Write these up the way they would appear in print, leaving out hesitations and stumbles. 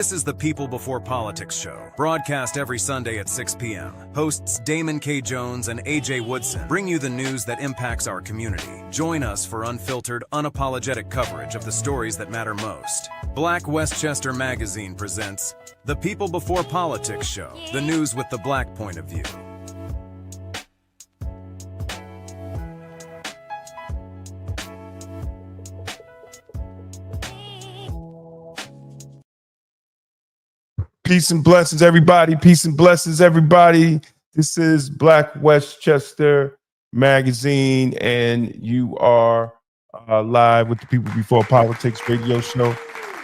This is the People Before Politics show, broadcast every Sunday at 6 p.m. Hosts Damon K. Jones and AJ Woodson bring you the news that impacts our community. Join us for unfiltered, unapologetic coverage of the stories that matter most. Black Westchester Magazine presents the People Before Politics show, the news with the Black point of view. Peace and blessings, everybody. Peace and blessings, everybody. This is Black Westchester Magazine, and you are live with the People Before Politics radio show.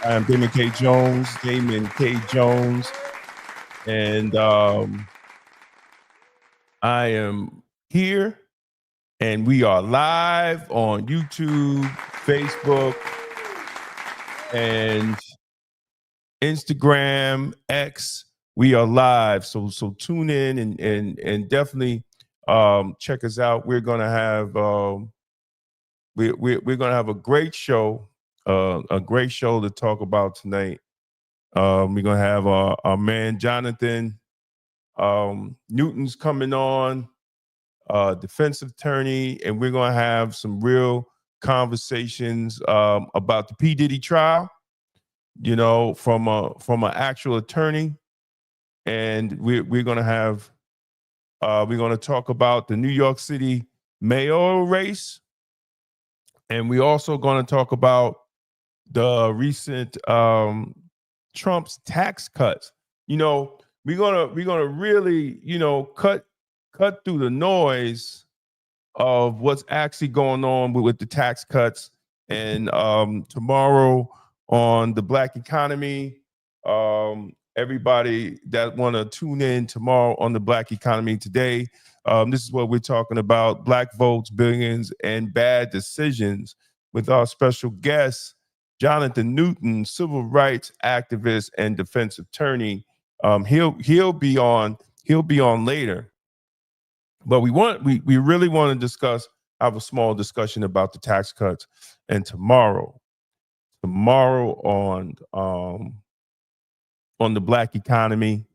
I am Damon K. Jones, and I am here, and we are live on YouTube, Facebook, and Instagram, X. We are live, so tune in and definitely check us out. We're gonna have we're gonna have a great show to talk about tonight. We're gonna have our man Jonathan Newton's coming on, defensive attorney, and we're gonna have some real conversations about the P. Diddy trial. You know, from an actual attorney, and we're gonna have we're gonna talk about the New York City mayoral race, and we're also gonna talk about the recent Trump's tax cuts. You know, we're gonna really, you know, cut through the noise of what's actually going on with the tax cuts, and tomorrow on the Black economy. Everybody that want to tune in tomorrow on the Black economy today, this is what we're talking about: Black votes, billions, and bad decisions, with our special guest, Jonathan Newton, civil rights activist and defense attorney. He'll be on later, but we really want to have a small discussion about the tax cuts, and tomorrow on the Black economy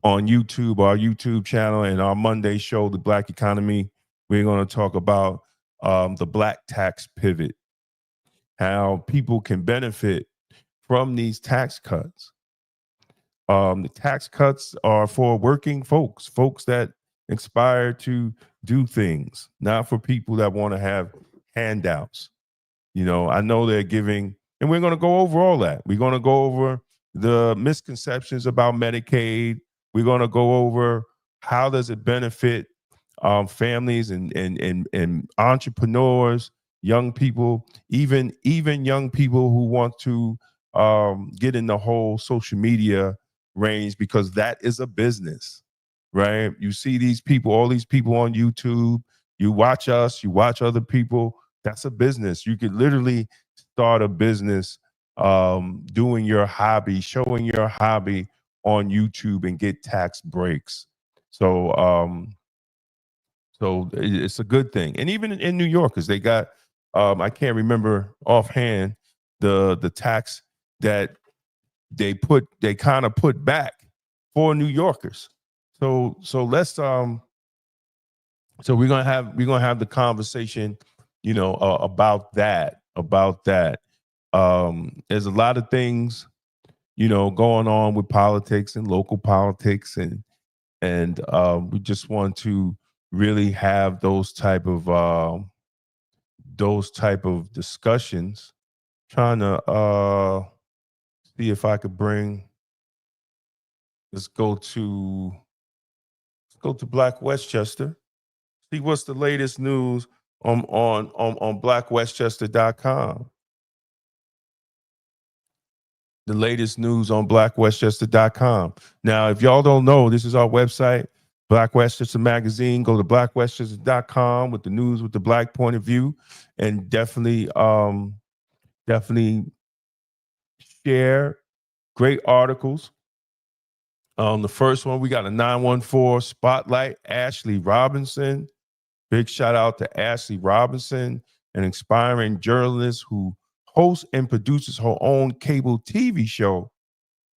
on YouTube, our YouTube channel, and our Monday show, the Black economy, we're going to talk about the Black tax pivot, how people can benefit from these tax cuts. The tax cuts are for working folks that aspire to do things, not for people that want to have handouts. You know, I know they're giving, and we're going to go over all that. We're going to go over the misconceptions about Medicaid. We're going to go over how does it benefit families and entrepreneurs, young people, even young people who want to get in the whole social media range, because that is a business, right? You see these people, all these people on YouTube. You watch us, you watch other people. That's a business. You could literally start a business doing your hobby, showing your hobby on YouTube and get tax breaks. So it's a good thing. And even in New York, because they got, I can't remember offhand the tax that they kind of put back for New Yorkers. So let's so we're gonna have the conversation, you know, about that. There's a lot of things, you know, going on with politics and local politics, and we just want to really have those type of discussions. Trying to see if I could bring. Let's go to Black Westchester. See what's the latest news on blackwestchester.com. The latest news on blackwestchester.com. Now, if y'all don't know, this is our website, Black Westchester Magazine. Go to blackwestchester.com with the news with the Black point of view, and definitely share great articles. The first one, we got a 914 spotlight, Ashley Robinson. Big shout out to Ashley Robinson, an inspiring journalist who hosts and produces her own cable TV show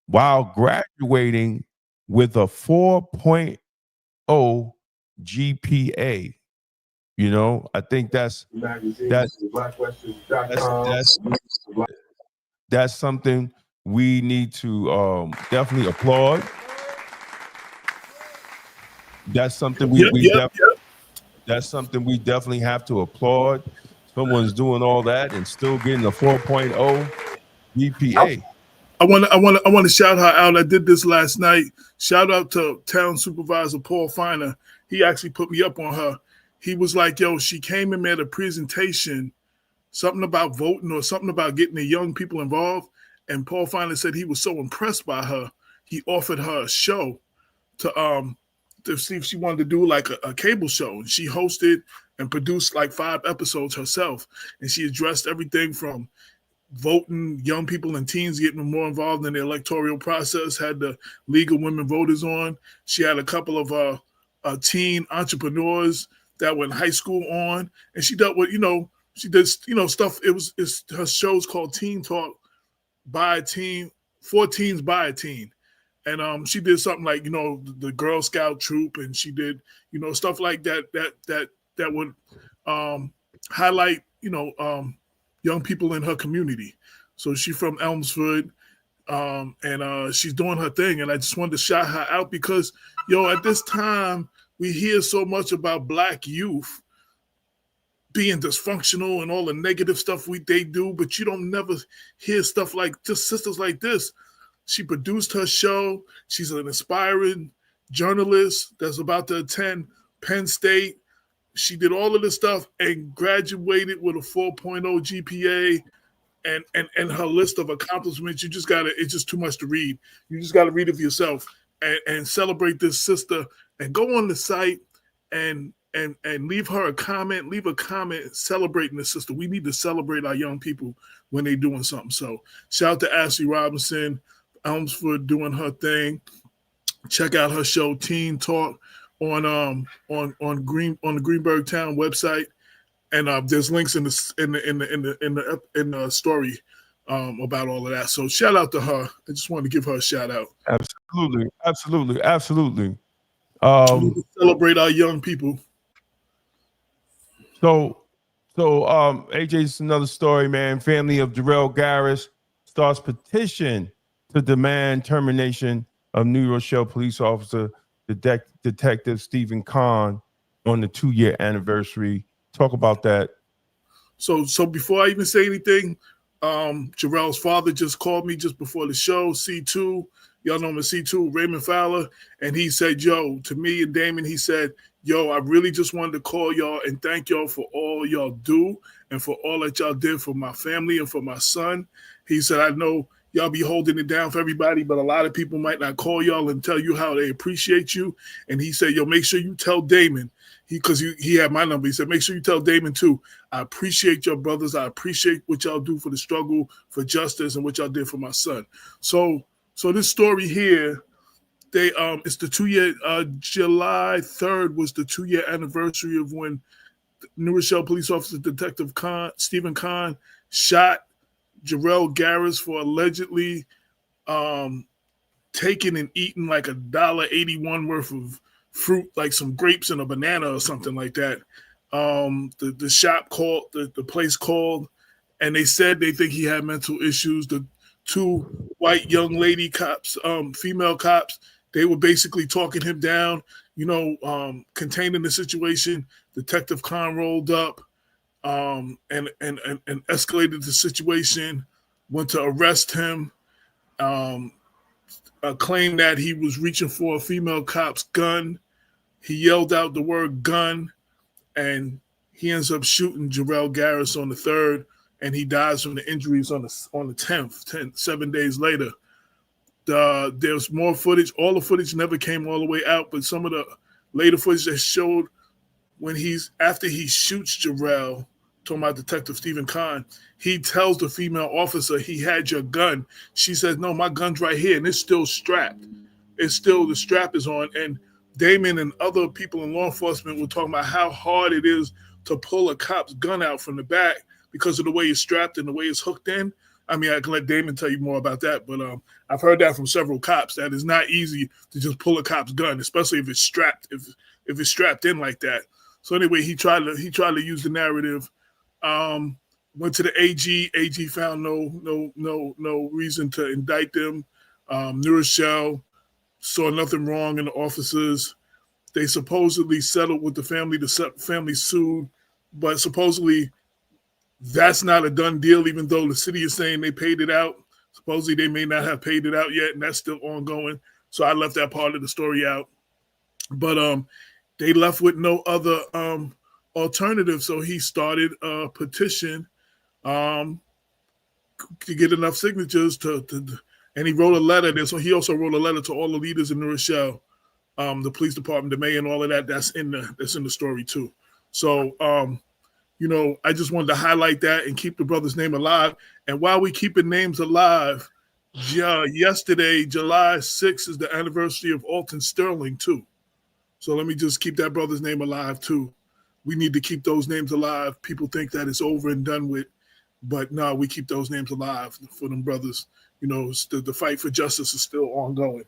while graduating with a 4.0 GPA. You know, I think that's something we need to definitely applaud. That's something that's something we definitely have to applaud. Someone's doing all that and still getting a 4.0 GPA. I want to shout her out. I did this last night. Shout out to Town Supervisor Paul Finer. He actually put me up on her. He was like, yo, she came and made a presentation, something about voting or something about getting the young people involved. And Paul Finer said he was so impressed by her, he offered her a show to see if she wanted to do like a cable show. And she hosted and produced like 5 episodes herself. And she addressed everything from voting, young people and teens getting more involved in the electoral process, had the League of Women Voters on. She had a couple of teen entrepreneurs that were in high school on. And she dealt with, she did, stuff. Her show's called Teen Talk by a Teen, for Teens by a Teen. And she did something like, the Girl Scout troop, and she did, stuff like that would highlight, young people in her community. So she's from Elmsford, and she's doing her thing. And I just wanted to shout her out because, at this time, we hear so much about Black youth being dysfunctional and all the negative stuff they do, but you don't never hear stuff like just sisters like this. She produced her show. She's an aspiring journalist that's about to attend Penn State. She did all of this stuff and graduated with a 4.0 GPA and her list of accomplishments. It's just too much to read. You just got to read it for yourself and celebrate this sister and go on the site and leave her a comment, celebrating the sister. We need to celebrate our young people when they're doing something. So shout out to Ashley Robinson, Elmsford, doing her thing. Check out her show Teen Talk on the Greenberg Town website, and there's links in the story about all of that. So shout out to her. I just wanted to give her a shout out. Absolutely. We need to celebrate our young people. So AJ's another story, man. Family of Jarrell Garris starts petition to demand termination of New Rochelle police officer Detective Stephen Kahn on the 2-year anniversary. Talk about that. So before I even say anything, Jarrell's father just called me just before the show, C2. Y'all know him as C2, Raymond Fowler. And he said, yo, to me and Damon, he said, yo, I really just wanted to call y'all and thank y'all for all y'all do and for all that y'all did for my family and for my son. He said, I know y'all be holding it down for everybody, but a lot of people might not call y'all and tell you how they appreciate you. And he said, yo, make sure you tell Damon, because he had my number. He said, make sure you tell Damon too. I appreciate your brothers. I appreciate what y'all do for the struggle for justice and what y'all did for my son. So this story here, it's the 2-year, July 3rd was the 2-year anniversary of when New Rochelle police officer Detective Stephen Kahn shot Jarrell Garris for allegedly taking and eating like $1.81 worth of fruit, like some grapes and a banana or something like that. The shop called, the place called, and they said they think he had mental issues. The 2 white young lady cops, female cops, they were basically talking him down, containing the situation. Detective Kahn rolled up and escalated the situation, went to arrest him, claimed that he was reaching for a female cop's gun. He yelled out the word gun, and he ends up shooting Jarrell Garris on the 3rd, and he dies from the injuries on the 10th, 7 days later. There's more footage. All the footage never came all the way out, but some of the later footage that showed when after he shoots Jarrell, talking about Detective Stephen Kahn, he tells the female officer, he had your gun. She says, no, my gun's right here, and it's still strapped. The strap is on. And Damon and other people in law enforcement were talking about how hard it is to pull a cop's gun out from the back because of the way it's strapped and the way it's hooked in. I mean, I can let Damon tell you more about that, but I've heard that from several cops that it's not easy to just pull a cop's gun, especially if it's strapped if it's strapped in like that. So anyway, he tried to use the narrative. Went to the AG. AG found no reason to indict them. New Rochelle saw nothing wrong in the officers. They supposedly settled with the family. The family sued, but supposedly that's not a done deal, even though the city is saying they paid it out. Supposedly they may not have paid it out yet, and that's still ongoing. So I left that part of the story out. But they left with no other alternative. So he started a petition to get enough signatures and he wrote a letter. So he also wrote a letter to all the leaders in New Rochelle, the police department, the mayor, and all of that. That's in the story too. So I just wanted to highlight that and keep the brother's name alive. And while we keeping names alive, yesterday, July 6th, is the anniversary of Alton Sterling too. So let me just keep that brother's name alive too. We need to keep those names alive. People think that it's over and done with, but no, we keep those names alive for them brothers. The fight for justice is still ongoing.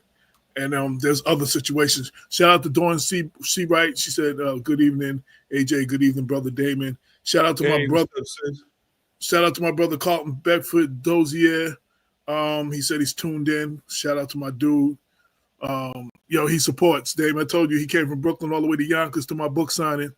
And there's other situations. Shout out to Dawn C. Wright. She said, good evening, AJ. Good evening, brother Damon. Shout out to my brother. Shout out to my brother Carlton Bedford Dozier. He said he's tuned in. Shout out to my dude. He supports. Damon, I told you he came from Brooklyn all the way to Yonkers to my book signing.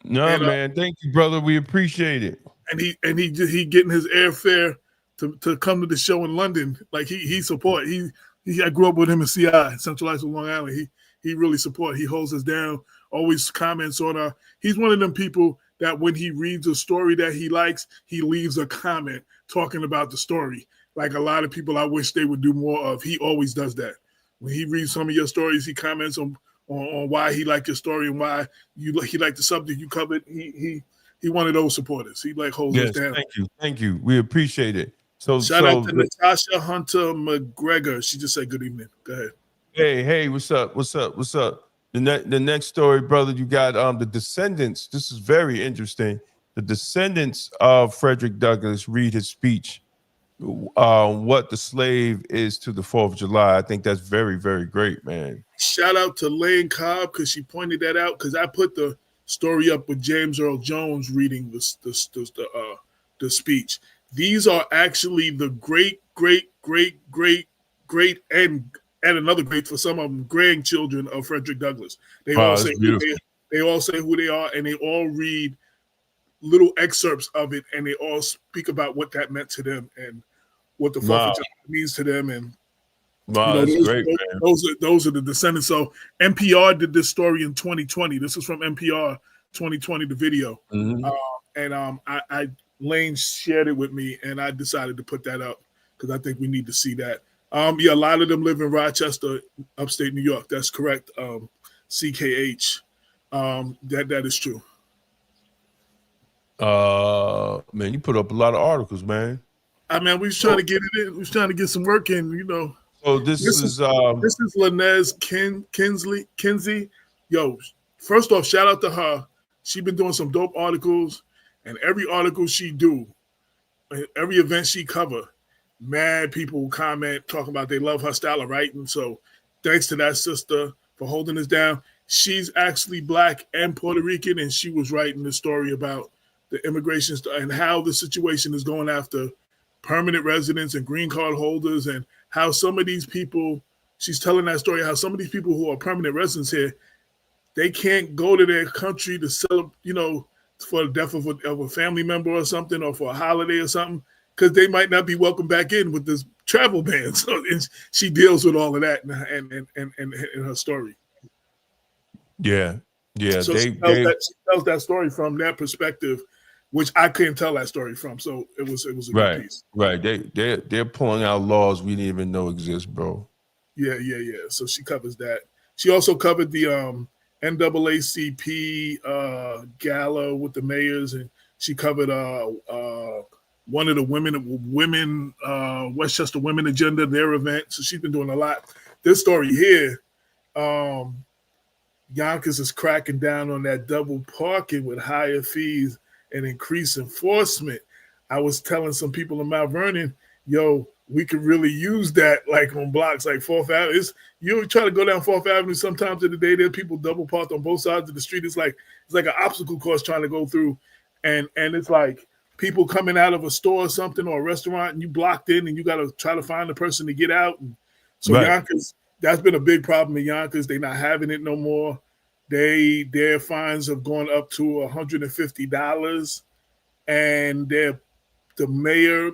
Man, thank you, brother. We appreciate it. And he getting his airfare to come to the show in London. Like he support. I grew up with him in CI, Central Islip, Long Island. He really support. He holds us down. Always comments on he's one of them people that when he reads a story that he likes, he leaves a comment talking about the story. Like a lot of people I wish they would do more of. He always does that. When he reads some of your stories, he comments on why he liked your story and why he liked the subject you covered. He one of those supporters. He holds us down. Thank you. We appreciate it. Shout out to Natasha Hunter McGregor. She just said good evening. Go ahead. Hey, what's up? The next story, brother, you got the descendants. This is very interesting. The descendants of Frederick Douglass read his speech, what the slave is to the 4th of July. I think that's very, very great, man. Shout out to Lane Cobb because she pointed that out, because I put the story up with James Earl Jones reading the speech. These are actually the great, and another great for some of them grandchildren of Frederick Douglass. They all say who they are, and they all read little excerpts of it, and they all speak about what that meant to them and what the 4th of July means to them. And that's great, man. Those are the descendants. So NPR did this story in 2020. This is from NPR 2020, the video. Mm-hmm. Lane shared it with me, and I decided to put that up because I think we need to see that. A lot of them live in Rochester, upstate New York. That's correct. CKH. That is true. Man, you put up a lot of articles, man. We was trying to get it in. We was trying to get some work in, So this is Lanez Kinsey. Yo, first off, shout out to her. She been doing some dope articles. And every article she do, every event she cover, mad people comment, talking about they love her style of writing. So thanks to that sister for holding us down. She's actually Black and Puerto Rican, and she was writing the story about the immigration and how the situation is going after permanent residents and green card holders, and how some of these people, she's telling that story, how some of these people who are permanent residents here, they can't go to their country to celebrate, for the death of a family member or something, or for a holiday or something, because they might not be welcome back in with this travel ban. So and she deals with all of that in her story. Yeah. So she tells that story from that perspective, which I couldn't tell that story from. So it was a good piece. Right. They're pulling out laws we didn't even know exist, bro. Yeah. So she covers that. She also covered the NAACP gala with the mayors, and she covered one of the women Westchester Women Agenda, their event. So she's been doing a lot. This story here, Yonkers is cracking down on that double parking with higher fees and increased enforcement. I was telling some people in Mount Vernon, yo, we could really use that like on blocks like 4th Avenue. You try to go down 4th Avenue sometimes in the day, there are people double parked on both sides of the street. It's like an obstacle course trying to go through. And it's like people coming out of a store or something or a restaurant and you blocked in and you got to try to find the person to get out. And so Right. Yonkers, that's been a big problem in Yonkers. They're not having it no more. Their fines have gone up to $150, and the mayor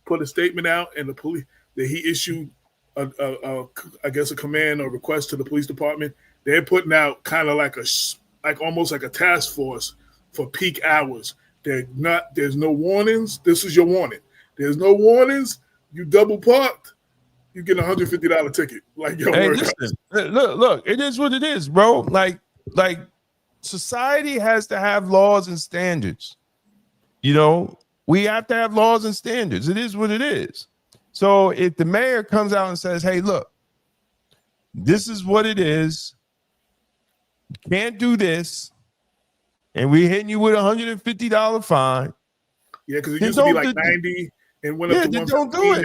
put a statement out, and the police that he issued I guess a command or request to the police department. They're putting out kind of like almost like a task force for peak hours. There's no warnings. This is your warning. There's no warnings. You double parked, you get a $150 ticket. Like, yo, Hey, listen, look, it is what it is, bro. Like society has to have laws and standards. You know, we have to have laws and standards. It is what it is. So if the mayor comes out and says, hey, look, this is what it is. You can't do this. And we're hitting you with $150 fine. Yeah, because it used to be like 90 and went up to 150. Don't do it.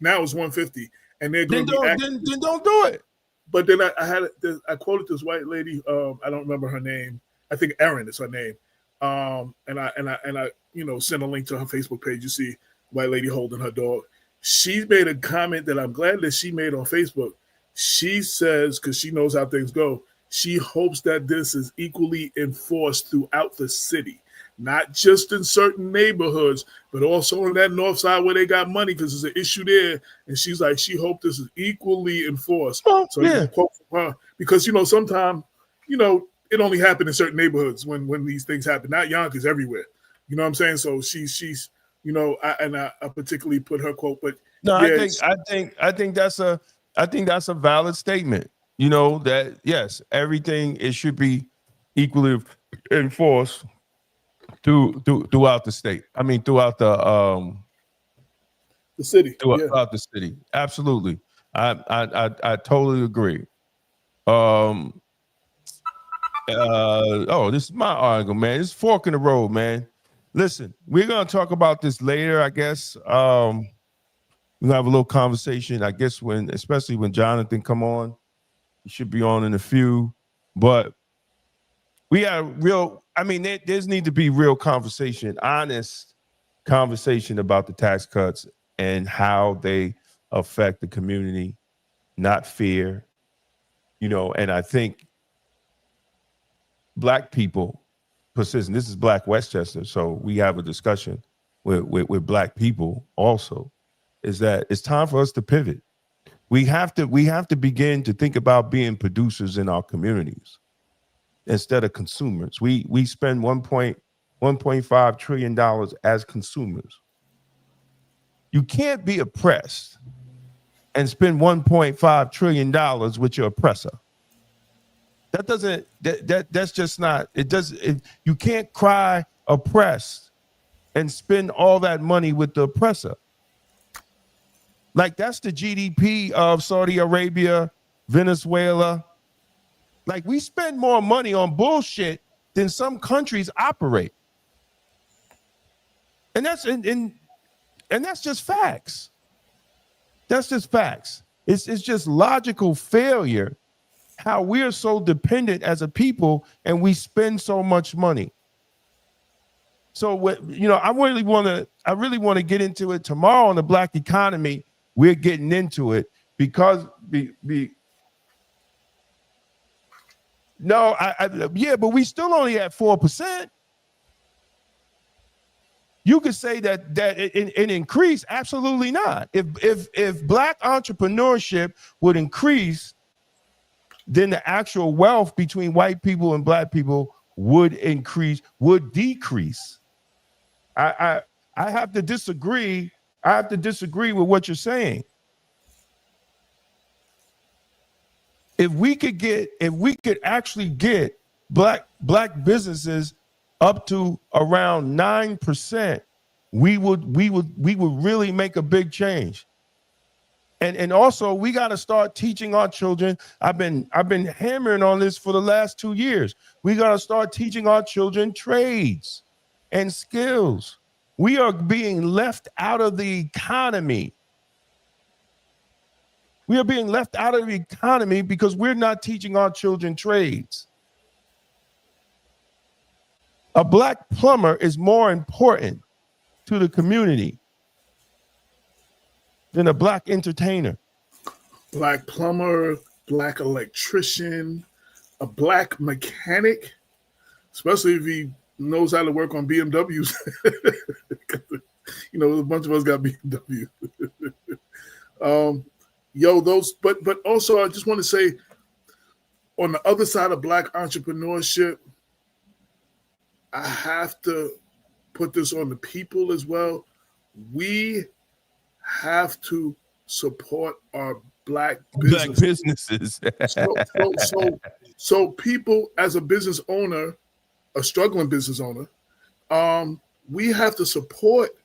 Now it's 150. And they're going to be then don't do it. But then I quoted this white lady. I don't remember her name. I think Erin is her name. And I sent a link to her Facebook page. You see, white lady holding her dog. She made a comment that I'm glad that she made on Facebook. She says, because she knows how things go, she hopes that this is equally enforced throughout the city, not just in certain neighborhoods, but also on that north side where they got money, because there's an issue there. And she's like, she hoped this is equally enforced. Oh, so yeah, quote from her, because sometimes it only happened in certain neighborhoods when these things happen. Not Yonkers, everywhere. You know what I'm saying? So she's I particularly put her quote, but no, yeah, I think that's a valid statement. You know, that yes, everything it should be equally enforced throughout the state. I mean, throughout the city. Throughout the city. Absolutely. I totally agree. This is my argument, man. It's fork in the road, man. Listen, we're gonna talk about this later, I guess. We're gonna have a little conversation, I guess, especially when Jonathan come on. He should be on in a few, but we have there's need to be real conversation, honest conversation about the tax cuts and how they affect the community, not fear. And I think Black people, persistent. This is Black Westchester, so we have a discussion with Black people also, is that it's time for us to pivot. We have to begin to think about being producers in our communities instead of consumers. We spend $1.5 trillion as consumers. You can't be oppressed and spend $1.5 trillion with your oppressor. That's just not, you can't cry oppressed and spend all that money with the oppressor. Like, that's the GDP of Saudi Arabia, Venezuela. Like, we spend more money on bullshit than some countries operate. And that's just facts. That's just facts. It's just logical failure how we are so dependent as a people and we spend so much money. So I really want to get into it tomorrow on the Black economy. We're getting into it because but we still only at 4%. You could say that it increased. Absolutely not. If Black entrepreneurship would increase, then the actual wealth between white people and Black people would decrease. I have to disagree. I have to disagree with what you're saying. If we could actually get black businesses up to around 9%, we would really make a big change. And also we got to start teaching our children. I've been hammering on this for the last 2 years. We got to start teaching our children trades and skills. We are being left out of the economy. We are being left out of the economy because we're not teaching our children trades. A black plumber is more important to the community than a black entertainer. Black plumber, black electrician, a black mechanic, especially if he knows how to work on BMWs. You know, a bunch of us got BMW. But also I just want to say, on the other side of black entrepreneurship, I have to put this on the people as well. We have to support our black businesses. So people, as a business owner, a struggling business owner, we have to support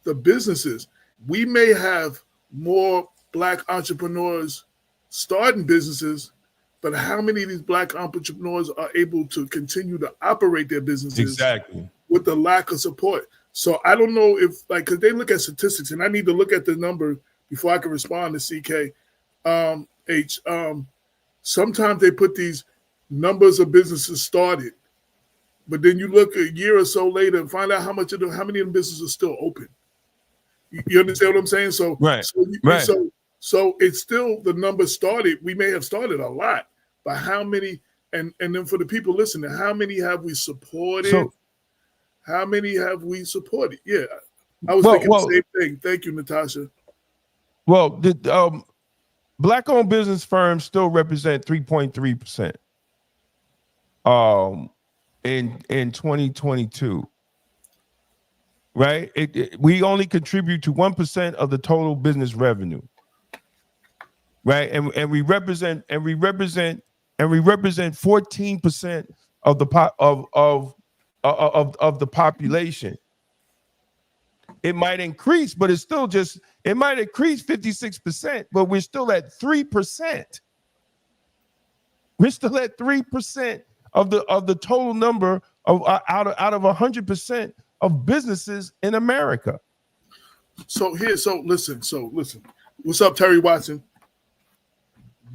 the businesses. We may have more black entrepreneurs starting businesses, but how many of these black entrepreneurs are able to continue to operate their businesses with the lack of support? So I don't know if, like, because they look at statistics, and I need to look at the number before I can respond to CK. Sometimes they put these numbers of businesses started, but then you look a year or so later and find out how many of the businesses are still open. You understand what I'm saying? So, right. So it's still the number started. We may have started a lot, but how many? And then for the people listening, how many have we supported? How many have we supported? Yeah, I was thinking the same thing. Thank you, Natasha. Well, the black-owned business firms still represent 3.3% in 2022. Right? We only contribute to 1% of the total business revenue. Right? And we represent 14% of the population. It might increase, but it might increase 56%, but we're still at 3%. We're still at 3% of the total number of out of 100% of businesses in America. So listen. What's up, Terry Watson?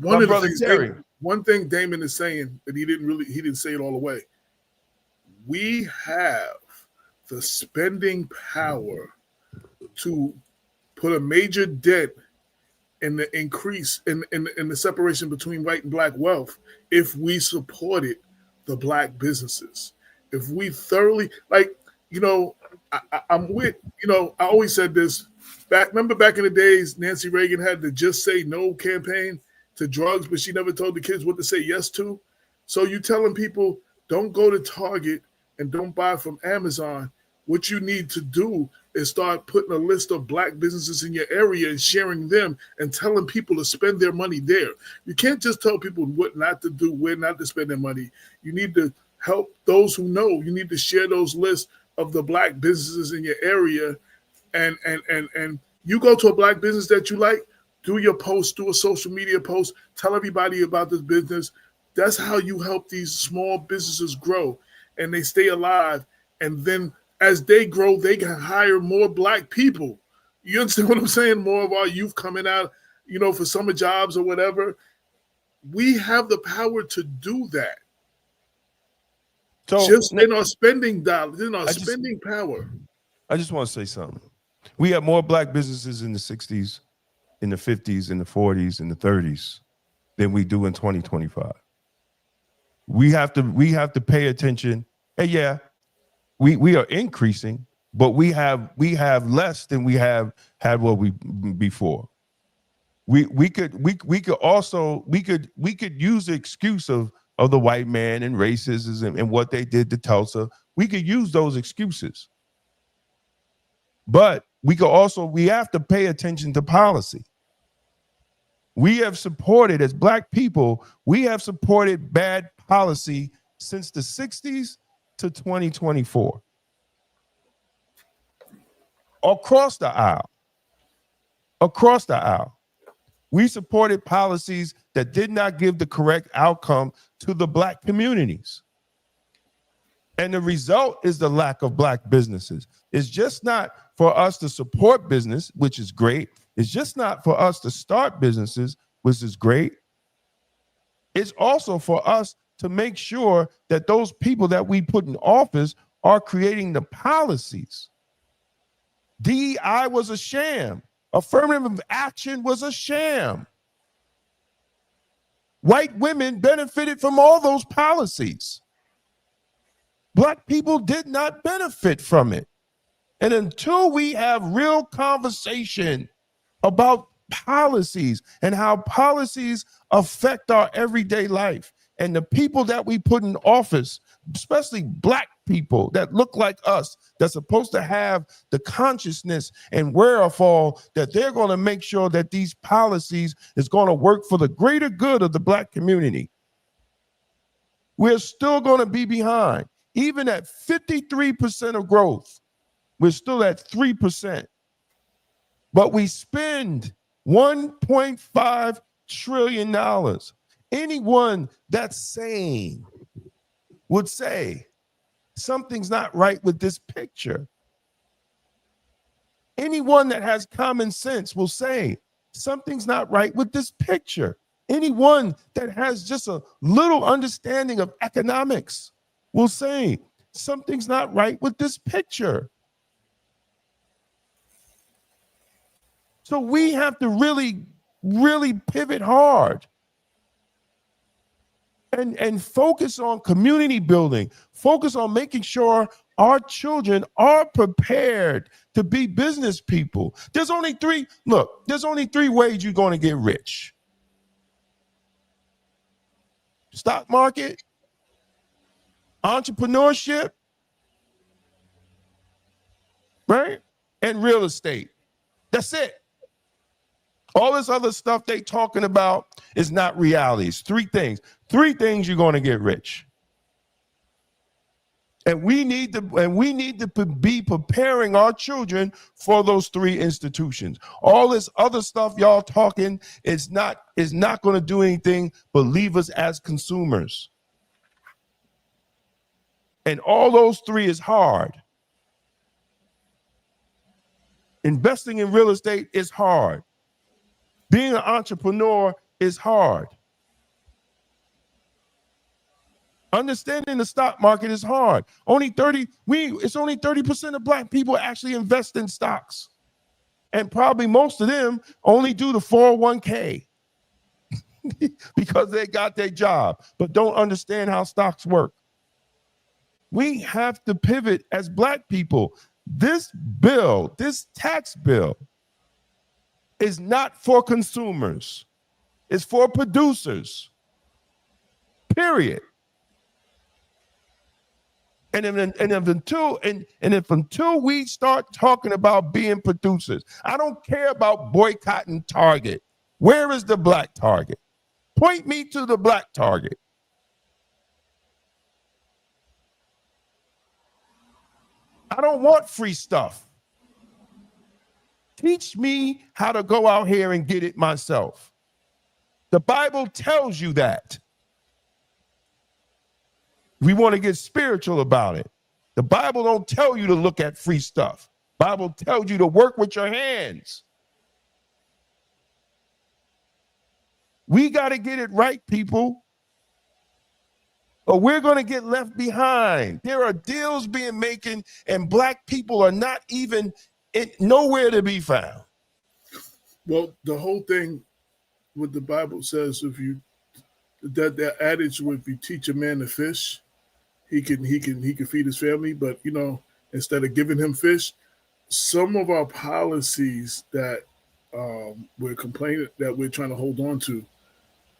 One thing Damon is saying that he didn't say it all the way. We have the spending power to put a major dent in the increase in the separation between white and black wealth if we supported the black businesses. If we thoroughly, like, you know, I'm with, you know, I always said this remember back in the days, Nancy Reagan had the Just Say No campaign to drugs, but she never told the kids what to say yes to. So you telling people, don't go to Target and don't buy from Amazon. What you need to do is start putting a list of black businesses in your area and sharing them and telling people to spend their money there. You can't just tell people what not to do, where not to spend their money. You need to help those who know. You need to share those lists of the black businesses in your area. And you go to a black business that you like, do your post, do a social media post, tell everybody about this business. That's how you help these small businesses grow and they stay alive. And then as they grow, they can hire more black people. You understand what I'm saying? More of our youth coming out, you know, for summer jobs or whatever. We have the power to do that. So just in our spending dollars, in our spending power. I just want to say something. We have more black businesses in the 60s, in the 50s, in the 40s, in the 30s than we do in 2025. We have to pay attention. And yeah, we are increasing, but we have less than we have had before. We could use the excuse of the white man and racism and what they did to Tulsa. We could use those excuses. But we have to pay attention to policy. We have supported, as black people, we have supported bad policy since the 60s to 2024. Across the aisle. We supported policies that did not give the correct outcome to the black communities. And the result is the lack of black businesses. It's just not for us to support business, which is great. It's just not for us to start businesses, which is great. It's also for us to make sure that those people that we put in office are creating the policies. DEI was a sham. Affirmative action was a sham. White women benefited from all those policies. Black people did not benefit from it. And until we have real conversation about policies and how policies affect our everyday life, and the people that we put in office, especially black people that look like us, that's supposed to have the consciousness and wherewithal that they're going to make sure that these policies is going to work for the greater good of the black community, we're still going to be behind. Even at 53% of growth, we're still at 3%. But we spend $1.5 trillion. Anyone that's sane would say something's not right with this picture. Anyone that has common sense will say something's not right with this picture. Anyone that has just a little understanding of economics will say something's not right with this picture. So we have to really, really pivot hard and focus on community building, focus on making sure our children are prepared to be business people. There's only three ways you're going to get rich. Stock market, entrepreneurship, right? And real estate. That's it. All this other stuff they talking about is not reality. It's three things. Three things you're going to get rich. And we need to be preparing our children for those three institutions. All this other stuff y'all talking is not going to do anything but leave us as consumers. And all those three is hard. Investing in real estate is hard. Being an entrepreneur is hard. Understanding the stock market is hard. It's only 30% of black people actually invest in stocks. And probably most of them only do the 401k because they got their job, but don't understand how stocks work. We have to pivot as black people. This tax bill is not for consumers. It's for producers. Period. And if until we start talking about being producers, I don't care about boycotting Target. Where is the black Target? Point me to the black Target. I don't want free stuff. Teach me how to go out here and get it myself. The Bible tells you that. We want to get spiritual about it. The Bible don't tell you to look at free stuff. The Bible tells you to work with your hands. We got to get it right, people, or we're going to get left behind. There are deals being made, and black people are not even nowhere to be found. Well, the whole thing, what the Bible says, that adage, if you teach a man to fish, he can feed his family. But instead of giving him fish, some of our policies that we're complaining that we're trying to hold on to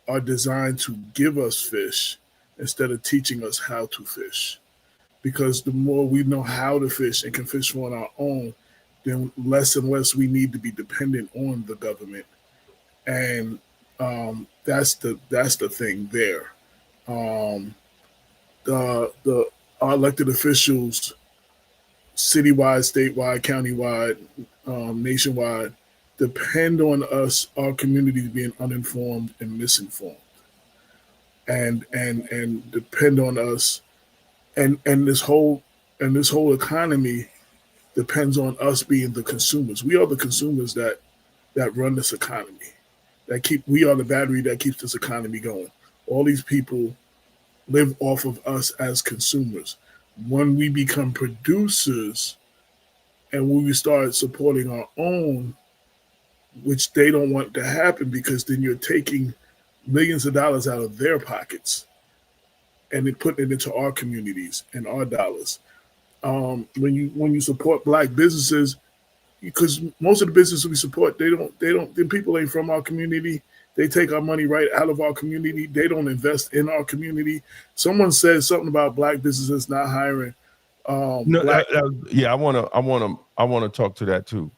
are designed to give us fish instead of teaching us how to fish. Because the more we know how to fish and can fish on our own, then less and less we need to be dependent on the government. And that's the thing there. Our elected officials, citywide, statewide, countywide, nationwide, depend on us, our communities being uninformed and misinformed, and depend on us and this whole economy depends on us being the consumers. We are the consumers that run this economy. We are the battery that keeps this economy going. All these people live off of us as consumers. When we become producers and when we start supporting our own, which they don't want to happen because then you're taking millions of dollars out of their pockets and then putting it into our communities and our dollars. When you support black businesses, because most of the businesses we support, the people ain't from our community. They take our money right out of our community. They don't invest in our community. Someone said something about black businesses not hiring. Yeah, I wanna talk to that too.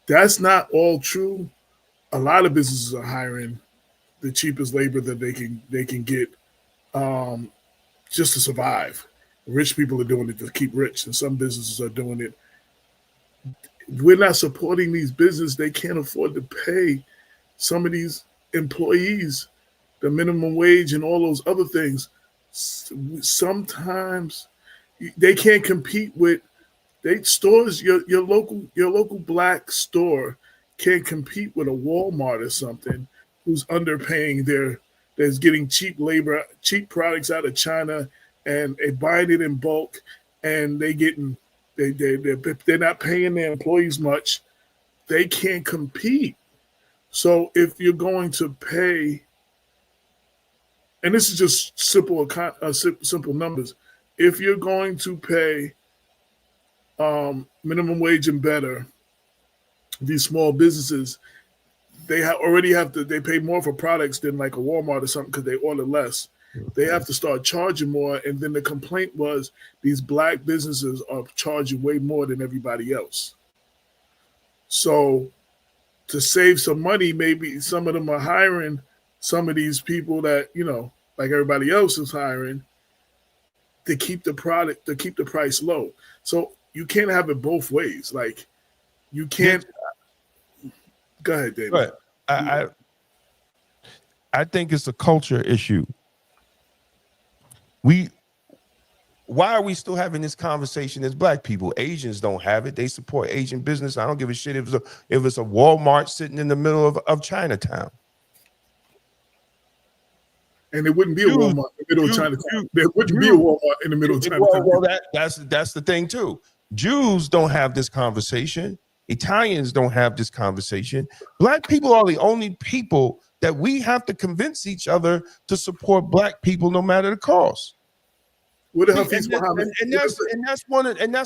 That's not all true. A lot of businesses are hiring the cheapest labor that they can get just to survive. Rich people are doing it to keep rich, and some businesses are doing it. We're not supporting these businesses. They can't afford to pay some of these employees the minimum wage and all those other things. Sometimes they can't compete with stores. Your local black store can't compete with a Walmart or something who's underpaying that's getting cheap labor, cheap products out of China, and they buying it in bulk, and they're not paying their employees much. They can't compete. So if you're going to pay, and this is just simple numbers, if you're going to pay minimum wage and better, these small businesses, they they pay more for products than like a Walmart or something because they order less. They have to start charging more. And then the complaint was these black businesses are charging way more than everybody else. So to save some money, maybe some of them are hiring some of these people that, like everybody else is hiring, to keep the price low. So you can't have it both ways. Like you can't. Go ahead, David. I think it's a culture issue. Why are we still having this conversation as black people? Asians don't have it. They support Asian business. I don't give a shit if it's a Walmart sitting in the middle of Chinatown. And there wouldn't be a Walmart in the middle of Chinatown. There wouldn't be a Walmart in the middle of Chinatown. Well, that's the thing too. Jews don't have this conversation. Italians don't have this conversation. Black people are the only people that we have to convince each other to support black people no matter the cost. And that's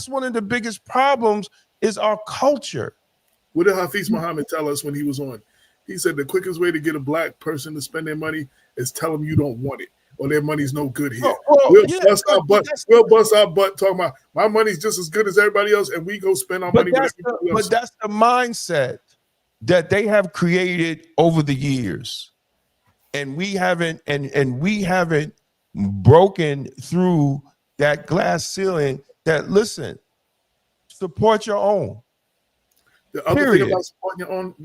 one of the biggest problems is our culture. What did Hafiz Muhammad tell us when he was on? He said the quickest way to get a black person to spend their money is tell them you don't want it or their money's no good here. We'll bust our butt talking about my money's just as good as everybody else, and we go spend our money with everybody else. But that's the mindset that they have created over the years, and we haven't broken through that glass ceiling. That listen, support your own. The other thing about supporting your own,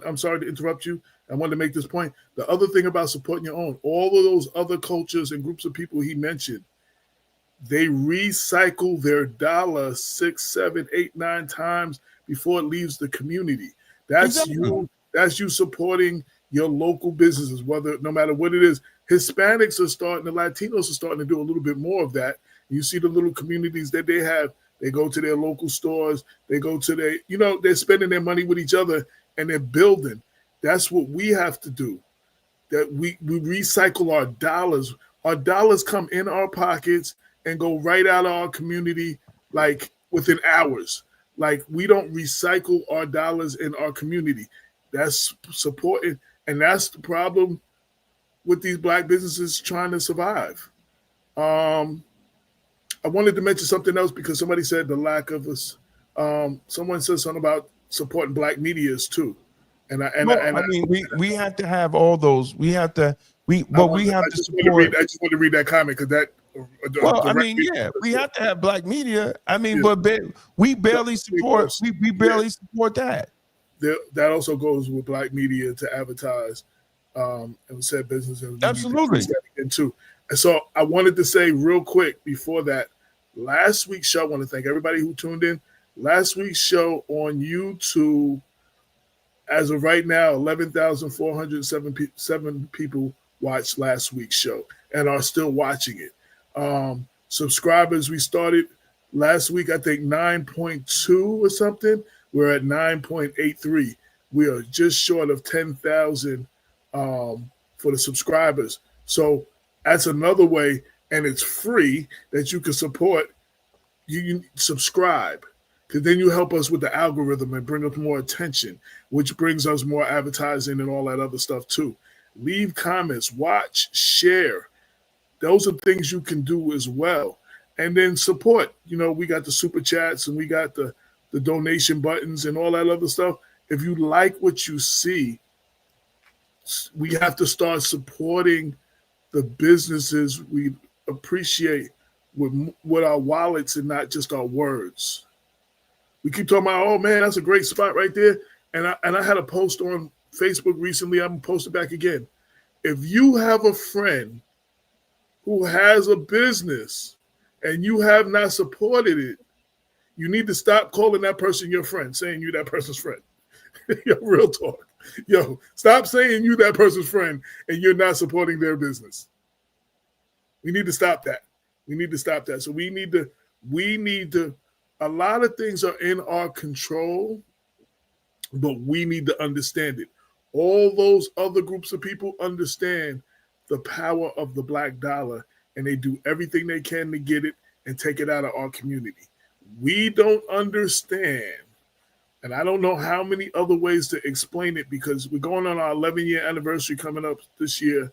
I'm sorry to interrupt you. I wanted to make this point. The other thing about supporting your own, all of those other cultures and groups of people he mentioned, they recycle their dollar 6, 7, 8, 9 times before it leaves the community. That's you supporting your local businesses, no matter what it is. Hispanics are starting, the Latinos are starting to do a little bit more of that. You see the little communities that they have. They go to their local stores. They go to they're spending their money with each other and they're building. That's what we have to do. That we recycle our dollars. Our dollars come in our pockets and go right out of our community like within hours. Like we don't recycle our dollars in our community. That's supporting, and that's the problem with these black businesses trying to survive. I wanted to mention something else because somebody said the lack of us. Someone said something about supporting black medias too. We have to have all those. We have to support. I just want to read that comment because that. We have to have black media. But we barely support. We barely support that. That also goes with black media to advertise and said business. Absolutely. Too. And so I wanted to say real quick before that, last week's show, I want to thank everybody who tuned in. Last week's show on YouTube, as of right now, 11,407 people watched last week's show and are still watching it. Subscribers, we started last week, I think 9.2 or something. We're at 9.83. We are just short of 10,000 for the subscribers. So that's another way, and it's free, that you can support. You can subscribe, because then you help us with the algorithm and bring us more attention, which brings us more advertising and all that other stuff too. Leave comments, watch, share. Those are things you can do as well. And then support. You know, we got the super chats and we got the donation buttons and all that other stuff. If you like what you see, we have to start supporting the businesses we appreciate with our wallets and not just our words. We keep talking about, oh man, that's a great spot right there. And I had a post on Facebook recently. I'm posting back again. If you have a friend who has a business and you have not supported it, you need to stop calling that person your friend, saying you that person's friend. Yo, real talk. Yo, stop saying you that person's friend and you're not supporting their business. We need to stop that. We need to stop that. So we need to, a lot of things are in our control, but we need to understand it. All those other groups of people understand the power of the black dollar, and they do everything they can to get it and take it out of our community. We don't understand, and I don't know how many other ways to explain it, because we're going on our 11-year anniversary coming up this year,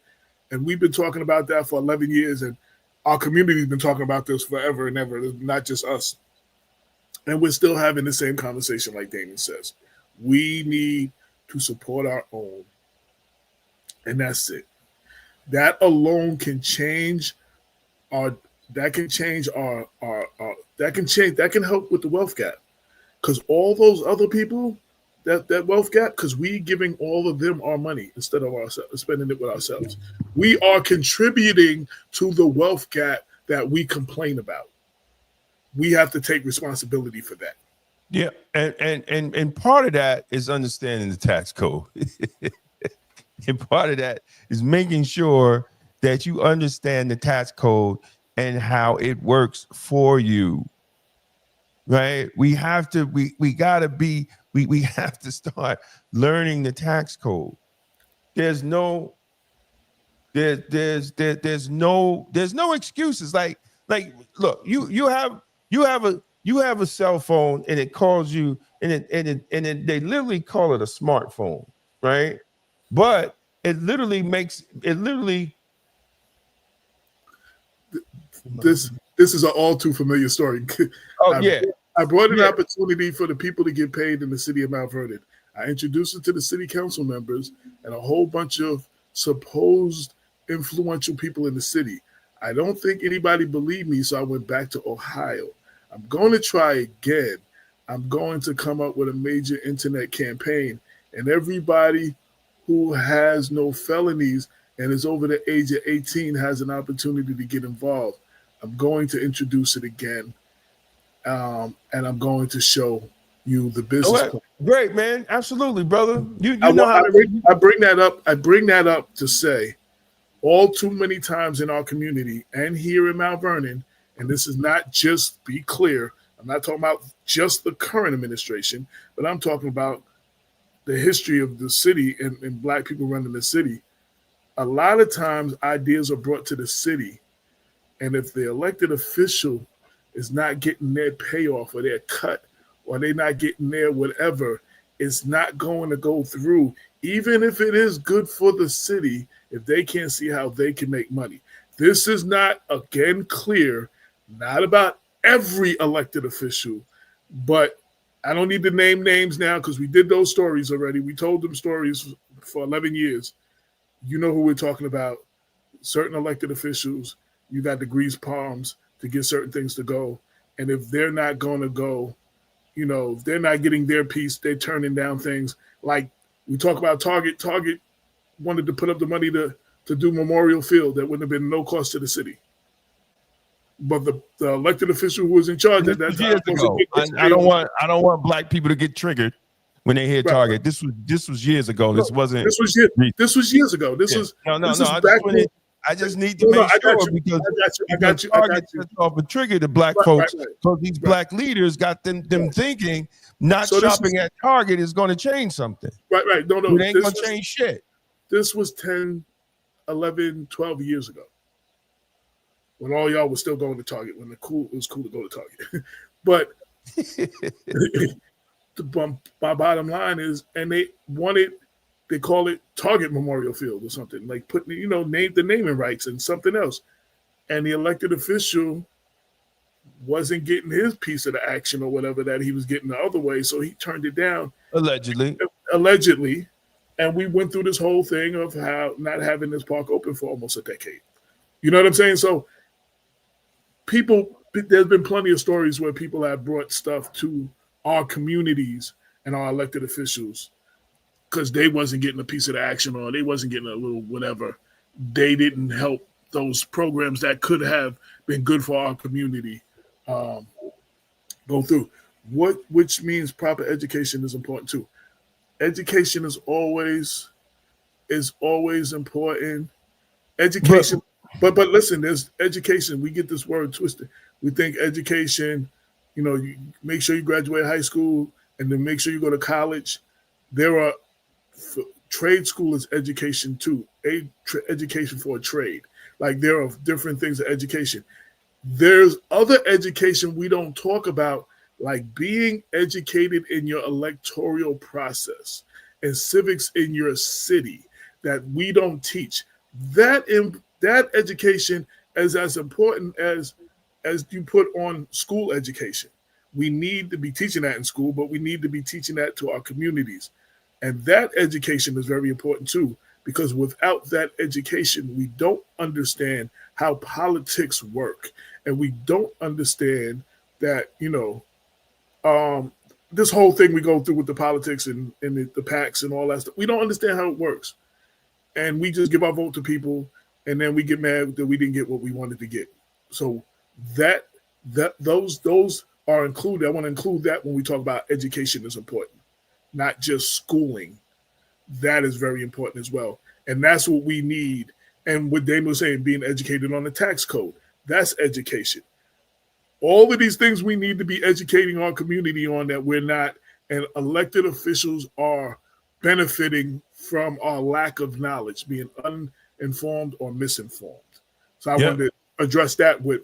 and we've been talking about that for 11 years, and our community's been talking about this forever and ever, not just us. And we're still having the same conversation, like Damon says. We need to support our own, and that's it. That alone can change that can help with the wealth gap. Because all those other people, that wealth gap, because we giving all of them our money instead of spending it with ourselves. We are contributing to the wealth gap that we complain about. We have to take responsibility for that. Yeah, and part of that is understanding the tax code. And part of that is making sure that you understand the tax code and how it works for you. Right? We have to start learning the tax code. There's no excuses. Like look, you have a cell phone and it calls you and they literally call it a smartphone, right? But this is an all too familiar story. I brought an opportunity for the people to get paid in the city of Mount Vernon. I introduced it to the city council members and a whole bunch of supposed influential people in the city. I don't think anybody believed me, so I went back to Ohio. I'm going to try again. I'm going to come up with a major internet campaign, and everybody who has no felonies and is over the age of 18 has an opportunity to get involved. I'm going to introduce it again, and I'm going to show you the business plan. Great, man. Absolutely, brother. I bring that up to say, all too many times in our community and here in Mount Vernon, and this is not just, be clear, I'm not talking about just the current administration, but I'm talking about the history of the city and black people running the city. A lot of times ideas are brought to the city, and if the elected official is not getting their payoff or their cut, or they're not getting their whatever, it's not going to go through. Even if it is good for the city, if they can't see how they can make money. This is not, again, clear, not about every elected official, but I don't need to name names now because we did those stories already. We told them stories for 11 years. You know who we're talking about. Certain elected officials, you got the greased palms to get certain things to go. And if they're not going to go, you know, if they're not getting their piece, they're turning down things. Like we talk about Target. Target wanted to put up the money to to do Memorial Field. That wouldn't have been no cost to the city. But the elected official who was in charge at that time years ago. I don't want black people to get triggered when they hear Target. This was years ago. This wasn't. This was years ago. This was I just need to make sure because I got you. Target sets off a trigger to black folks because these black leaders got them thinking not shopping at Target is going to change something. Right. No. It ain't going to change shit. This was 10, 11, 12 years ago. When all y'all was still going to Target, when it was cool to go to Target. But my bottom line is, and they call it Target Memorial Field or something, like putting, name the naming rights and something else. And the elected official wasn't getting his piece of the action or whatever that he was getting the other way. So he turned it down. Allegedly. And we went through this whole thing of how not having this park open for almost a decade. You know what I'm saying? So there's been plenty of stories where people have brought stuff to our communities and our elected officials because they wasn't getting a piece of the action or they wasn't getting a little whatever. They didn't help those programs that could have been good for our community go through. Which means proper education is important too. Education is always important. Education. But listen, there's education. We get this word twisted. We think education, you make sure you graduate high school and then make sure you go to college. There are trade school is education too. Education for a trade. Like there are different things of education. There's other education we don't talk about, like being educated in your electoral process and civics in your city that we don't teach. That education is as important as you put on school education. We need to be teaching that in school, but we need to be teaching that to our communities. And that education is very important too, because without that education, we don't understand how politics work. And we don't understand that, this whole thing we go through with the politics and the PACs and all that stuff. We don't understand how it works. And we just give our vote to people. And then we get mad that we didn't get what we wanted to get. So those are included. I want to include that when we talk about education is important, not just schooling. That is very important as well. And that's what we need. And what Damon was saying, being educated on the tax code, that's education. All of these things we need to be educating our community on that we're not, and elected officials are benefiting from our lack of knowledge, being uninformed or misinformed. So I wanted to address that with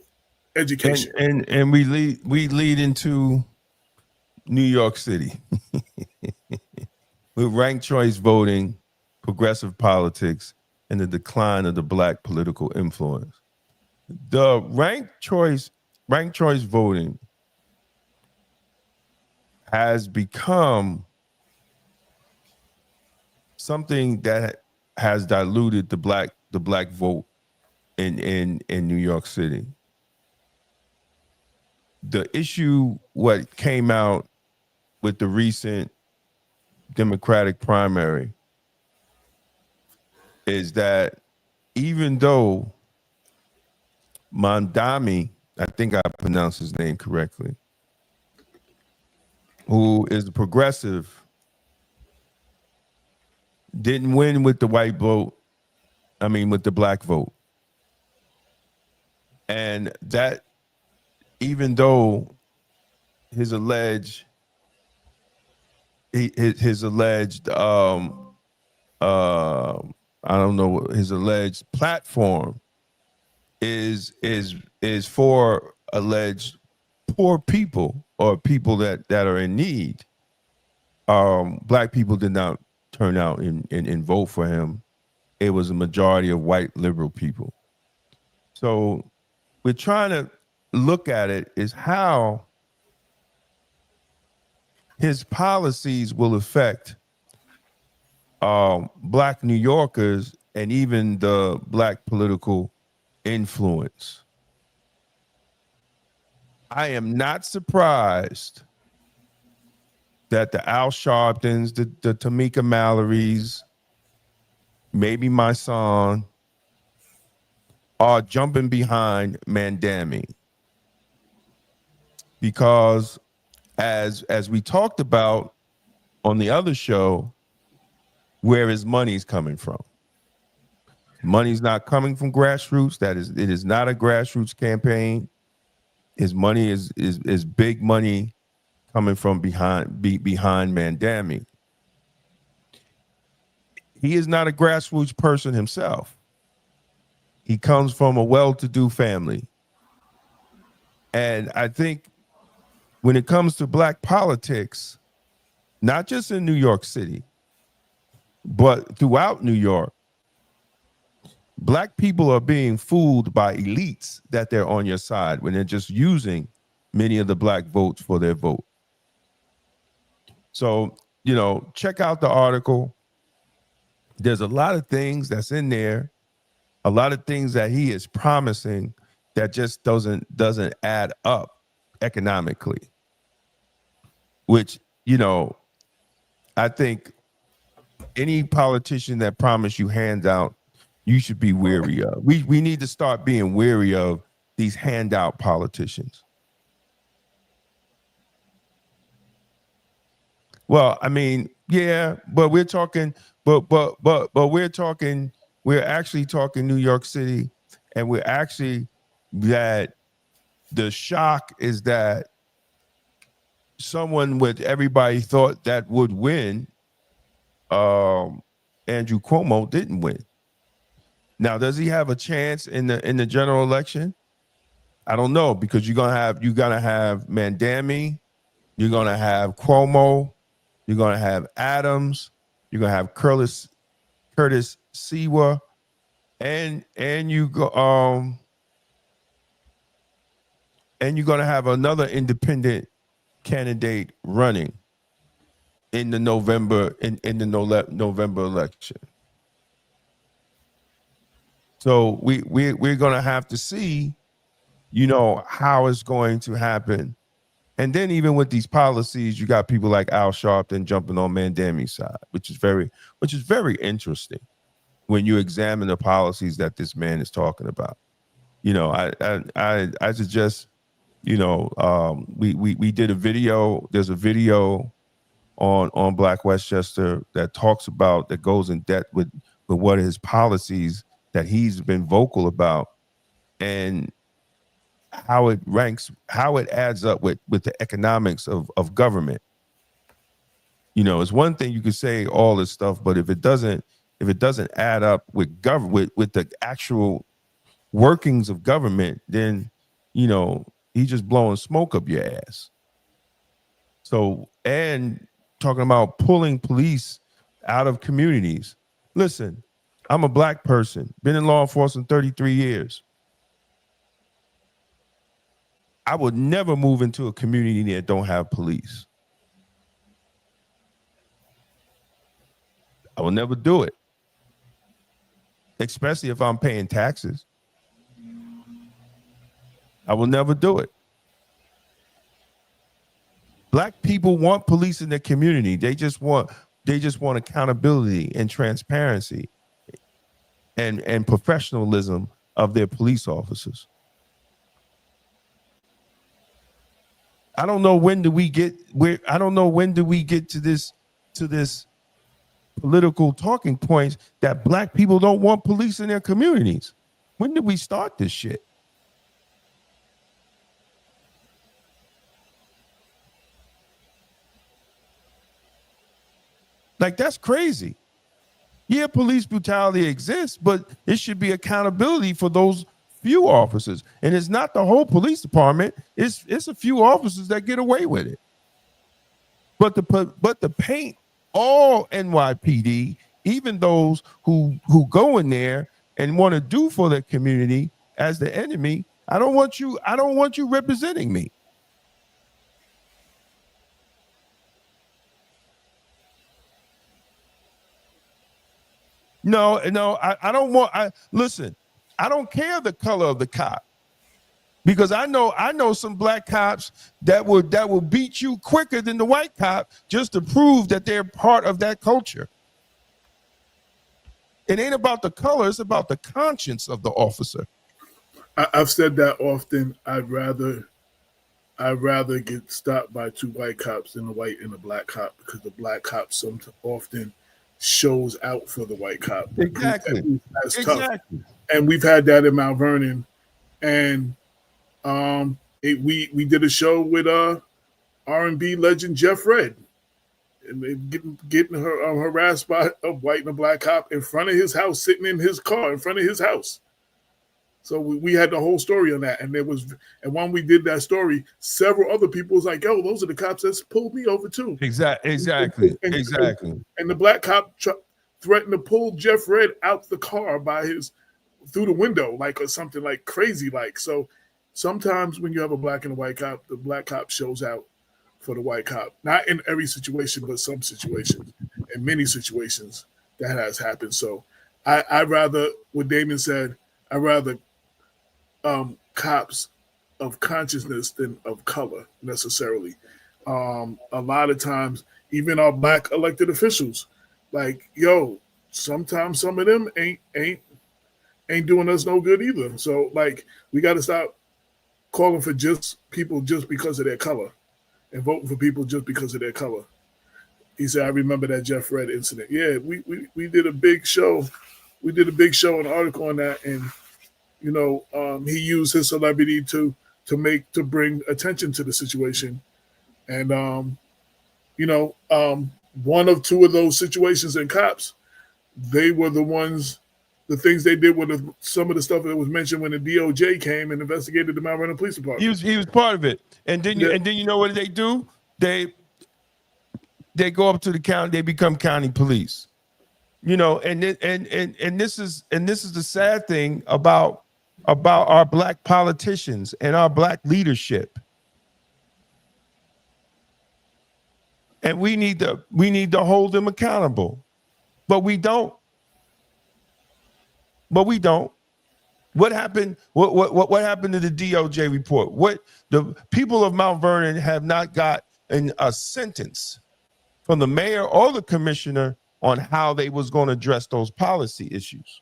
education. And we lead into New York City with ranked choice voting, progressive politics, and the decline of the black political influence. The ranked choice voting has become something that has diluted the black vote in New York City. The issue, what came out with the recent Democratic primary, is that even though Mandami, I think I pronounced his name correctly, who is a progressive, didn't win with the white vote, with the black vote. And that, even though his alleged platform is for alleged poor people or people that are in need, black people did not turn out and vote for him. It was a majority of white liberal people. So we're trying to look at it is how his policies will affect black New Yorkers and even the black political influence. I am not surprised that the Al Sharptons, the Tamika Mallorys, maybe my son, are jumping behind Mandami, because as we talked about on the other show, where his money's coming from. Money's not coming from grassroots. It is not a grassroots campaign. His money is big money coming from behind Mandami. He is not a grassroots person himself. He comes from a well-to-do family. And I think when it comes to black politics, not just in New York City, but throughout New York, black people are being fooled by elites that they're on your side when they're just using many of the black votes for their vote. So, you know, check out the article. There's a lot of things that's in there, a lot of things that he is promising that just doesn't add up economically, which, you know, I think any politician that promise you handout, you should be wary of. We need to start being wary of these handout politicians. Well, I mean, yeah, but we're talking, we're actually talking New York City, and we're actually that the shock is that someone with everybody thought that would win, Andrew Cuomo didn't win. Now, does he have a chance in the general election? I don't know, because you're gonna have Mandami, you're gonna have Cuomo, you're gonna have Adams, you're gonna have Curtis Sewa, and you're gonna have another independent candidate running in the November election. So we're gonna have to see, you know, how it's going to happen. And then even with these policies, you got people like Al Sharpton jumping on Mandami's side, which is very interesting when you examine the policies that this man is talking about. You know, I suggest, you know, we did a video. There's a video on Black Westchester that goes in depth with what his policies that he's been vocal about, and how it ranks, how it adds up with the economics of government. You know, it's one thing you could say all this stuff, but if it doesn't add up with with the actual workings of government, then, you know, he's just blowing smoke up your ass. So, and talking about pulling police out of communities. Listen, I'm a black person, been in law enforcement 33 years. I would never move into a community that don't have police. I will never do it, especially if I'm paying taxes. I will never do it. Black people want police in their community. They just want accountability and transparency and professionalism of their police officers. I don't know when do we get to this political talking points that black people don't want police in their communities. When did we start this shit? Like, that's crazy. Yeah, police brutality exists, but it should be accountability for those few officers. And it's not the whole police department. It's a few officers that get away with it. But to paint all NYPD, even those who go in there and want to do for their community, as the enemy, I don't want you representing me. No, I don't want. Listen, I don't care the color of the cop, because I know some black cops that will beat you quicker than the white cop just to prove that they're part of that culture. It ain't about the color; it's about the conscience of the officer. I've said that often. I'd rather get stopped by two white cops than a white and a black cop, because the black cop often shows out for the white cop. Exactly. That's tough. And we've had that in Mount Vernon. And we did a show with R&B legend Jeff Red, and getting harassed by a white and a black cop in front of his house, sitting in his car in front of his house. So we had the whole story on that, and when we did that story, several other people was like, "Yo, those are the cops that's pulled me over too." Exactly. And the black cop threatened to pull Jeff Red out the car through the window, like, or something like crazy, like. So sometimes when you have a black and a white cop, the black cop shows out for the white cop. Not in every situation, but some situations, in many situations that has happened. So I rather, what Damon said, I rather cops of consciousness than of color necessarily. A lot of times, even our black elected officials, like, yo, sometimes some of them ain't doing us no good either. So, like, we got to stop calling for people just because of their color and voting for people just because of their color. He said, I remember that Jeff Red incident. Yeah, we did a big show. We did a big show, an article on that, and he used his celebrity to bring attention to the situation. And one of two of those situations in cops, they were the things they did with some of the stuff that was mentioned when the DOJ came and investigated the Mount Vernon Police Department. He was part of it. And then you know what they do? They go up to the county, they become county police. And this is the sad thing about our black politicians and our black leadership. And we need to hold them accountable. But we don't. What happened? What happened to the DOJ report? What the people of Mount Vernon have not got a sentence from the mayor or the commissioner on how they was going to address those policy issues.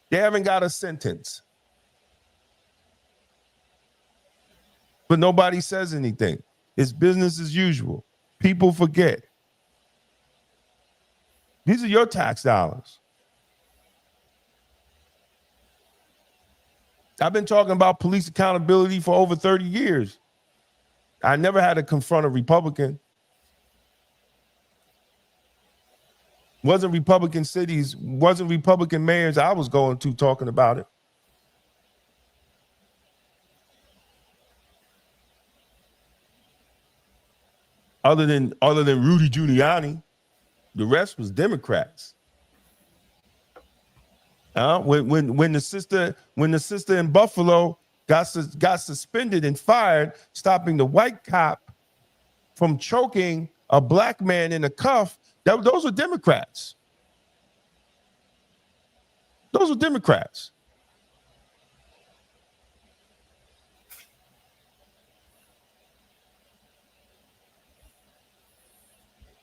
They haven't got a sentence. But nobody says anything. It's business as usual. People forget. These are your tax dollars. I've been talking about police accountability for over 30 years. I never had to confront a Republican. Wasn't Republican cities, wasn't Republican mayors I was going to talking about it. Other than Rudy Giuliani, the rest was Democrats. When the sister in Buffalo got suspended and fired, stopping the white cop from choking a black man in a cuff, those were Democrats. Those were Democrats.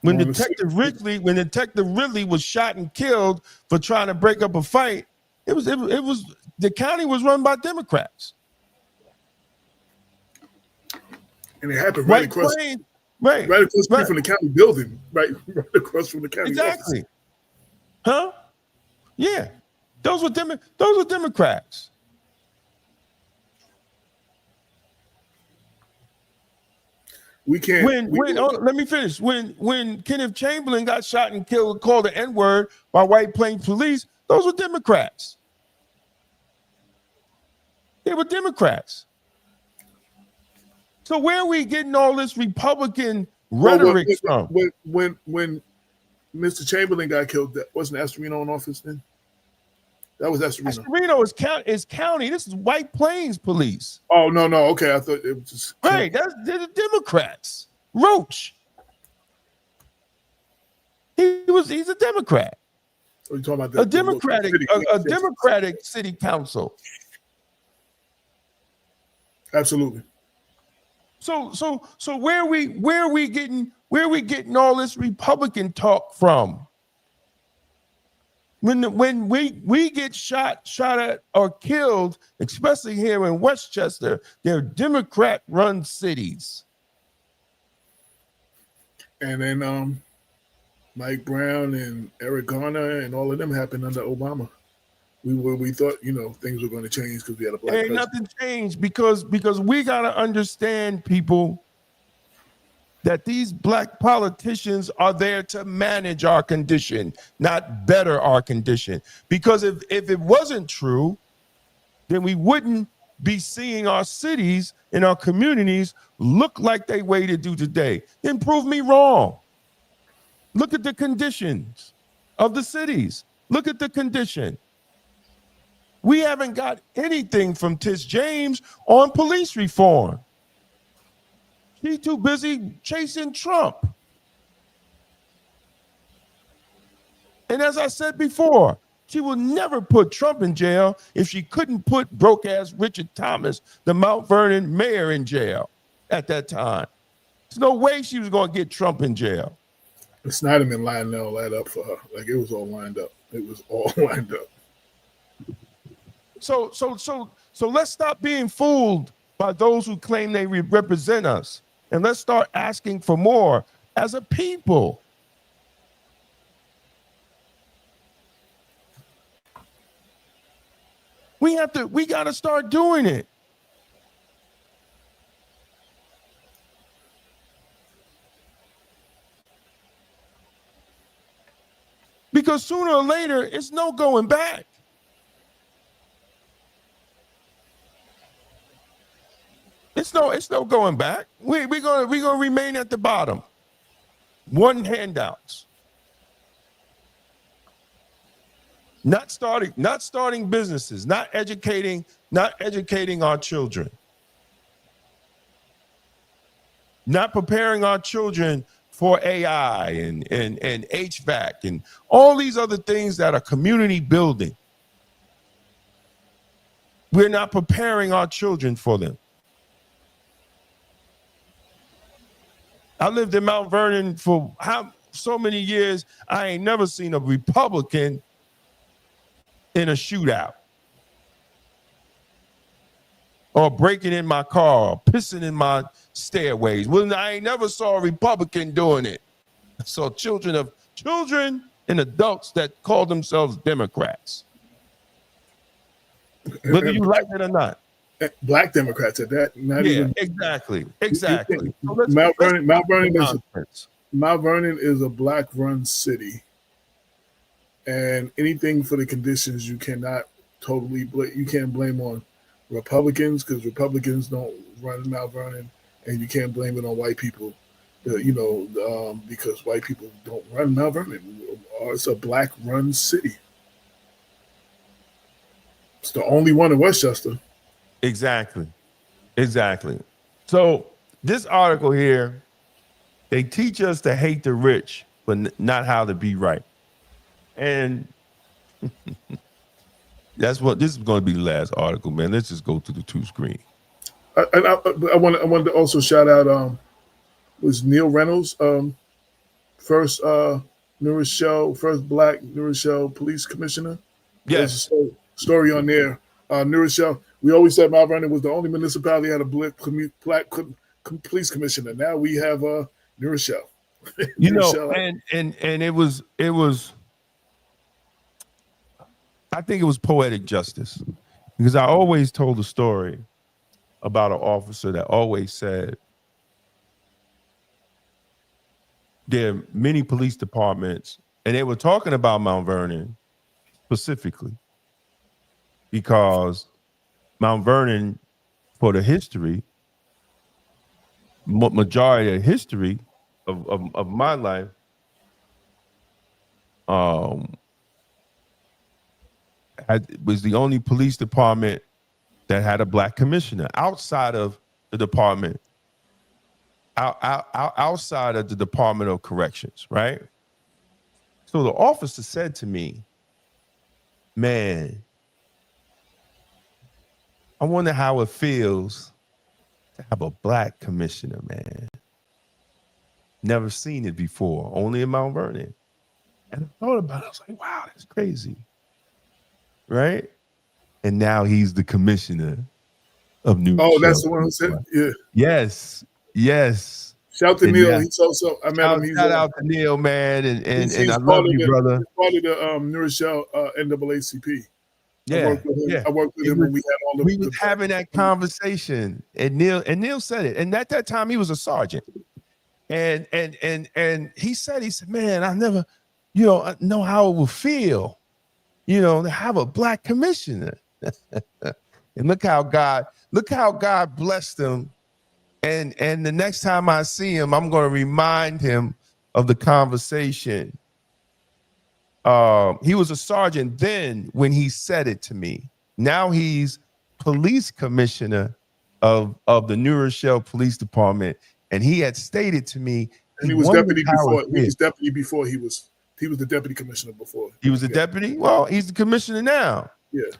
When Detective Ridley was shot and killed for trying to break up a fight, it was the county was run by Democrats. And it happened right across from the county building, right across from the county. Exactly. Office. Huh? Yeah. Those were Democrats. We can't. Let me finish. When Kenneth Chamberlain got shot and killed, called the N-word by White Plains police, those were Democrats. They were Democrats. So where are we getting all this Republican rhetoric from? When Mr. Chamberlain got killed, that wasn't Estorino in office then? That was Estorino. Estorino is county. This is White Plains police. Oh, no. Okay, I thought it was just... Right, they're the Democrats. Roach. He's a Democrat. Oh, you're talking about a Democratic city council. Absolutely. So where are we getting all this Republican talk from? When we get shot at or killed, especially here in Westchester, they're Democrat-run cities. And then Mike Brown and Eric Garner and all of them happened under Obama. We thought, you know, things were going to change because we had a black president. Nothing changed because we got to understand, people, that these black politicians are there to manage our condition, not better our condition. Because if it wasn't true, then we wouldn't be seeing our cities and our communities look like they way to do today. Then prove me wrong. Look at the conditions of the cities. Look at the condition. We haven't got anything from Tish James on police reform. She's too busy chasing Trump. And as I said before, she will never put Trump in jail if she couldn't put broke-ass Richard Thomas, the Mount Vernon mayor, in jail at that time. There's no way she was going to get Trump in jail. Snyderman lined all that up for her. Like, it was all lined up. It was all lined up. So let's stop being fooled by those who claim they represent us. And let's start asking for more as a people. We got to start doing it. Because sooner or later, it's no going back. It's no going back. We're gonna remain at the bottom. One handouts. Not starting businesses, not educating our children. Not preparing our children for AI and HVAC and all these other things that are community building. We're not preparing our children for them. I lived in Mount Vernon for so many years. I ain't never seen a Republican in a shootout or breaking in my car or pissing in my stairways. Well, I ain't never saw a Republican doing it. I saw children and adults that call themselves Democrats, whether you like it or not. Black Democrats at that. Exactly. So Mount Vernon is a black-run city, and anything for the conditions you cannot you can't blame on Republicans, because Republicans don't run Mount Vernon, and you can't blame it on white people, because white people don't run Mount Vernon. It's a black-run city. It's the only one in Westchester. Exactly. So this article here, they teach us to hate the rich, but not how to be right. And this is going to be the last article, man. Let's just go to the two screen. I wanted to also shout out was Neil Reynolds, first New Rochelle, first black New Rochelle police commissioner. Yes. There's a story on there. New Rochelle. We always said Mount Vernon was the only municipality that had a black police commissioner. Now we have New Rochelle. And it was. I think it was poetic justice, because I always told a story about an officer that always said there are many police departments, and they were talking about Mount Vernon specifically because Mount Vernon, for the history, majority of history of my life, was the only police department that had a black commissioner outside of the department, outside of the Department of Corrections, right? So the officer said to me, man, I wonder how it feels to have a black commissioner, man. Never seen it before, only in Mount Vernon. And I thought about it. I was like, wow, that's crazy. Right? And now he's the commissioner of New Oh, Rochelle. that's the one who said, yeah. Yes. Shout to And Neil. now, He's also, I met him. shout out to Neil, man. And I love you, brother. He's part of the New Rochelle NAACP. Yeah. I worked with him. Yeah. I worked with him when we had all the. We was having that conversation, and Neil said it. And at that time, he was a sergeant. And he said, man, I never, know how it would feel, to have a black commissioner. And look how God blessed him. And the next time I see him, I'm going to remind him of the conversation. He was a sergeant then when he said it to me. Now he's police commissioner of the New Rochelle Police Department. And he had stated to me, and he was deputy before. He was deputy before he was the deputy commissioner before. He was a deputy. Well, he's the commissioner now. Yeah.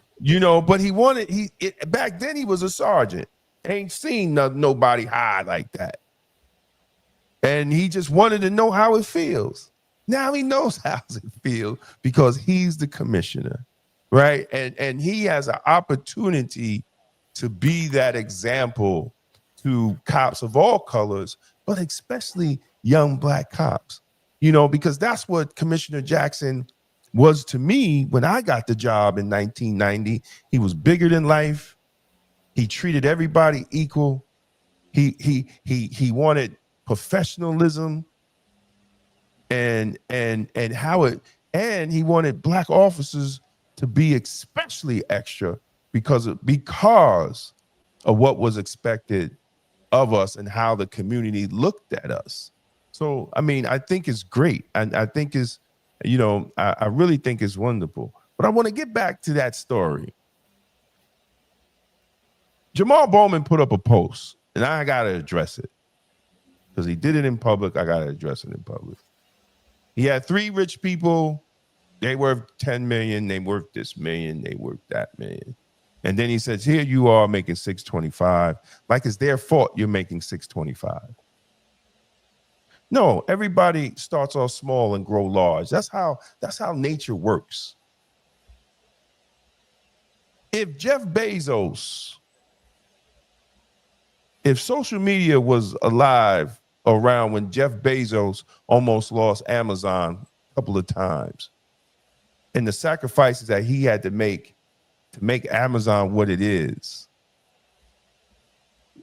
But back then he was a sergeant. Ain't seen nobody high like that. And he just wanted to know how it feels. Now he knows how it feels because he's the commissioner, right? And he has an opportunity to be that example to cops of all colors, but especially young black cops, because that's what Commissioner Jackson was to me when I got the job in 1990. He was bigger than life. He treated everybody equal. He wanted professionalism and he wanted black officers to be especially extra because of what was expected of us and how the community looked at us. So, I mean, I think it's great. And I think it's, I really think it's wonderful. But I want to get back to that story. Jamal Bowman put up a post, and I got to address it because he did it in public. I got to address it in public. He had 3 rich people. They worth 10 million. They worth this million. They worth that million. And then he says, here you are making 625. Like it's their fault you're making 625. No, everybody starts off small and grow large. That's how nature works. If social media was alive around when Jeff Bezos almost lost Amazon a couple of times, and the sacrifices that he had to make Amazon what it is,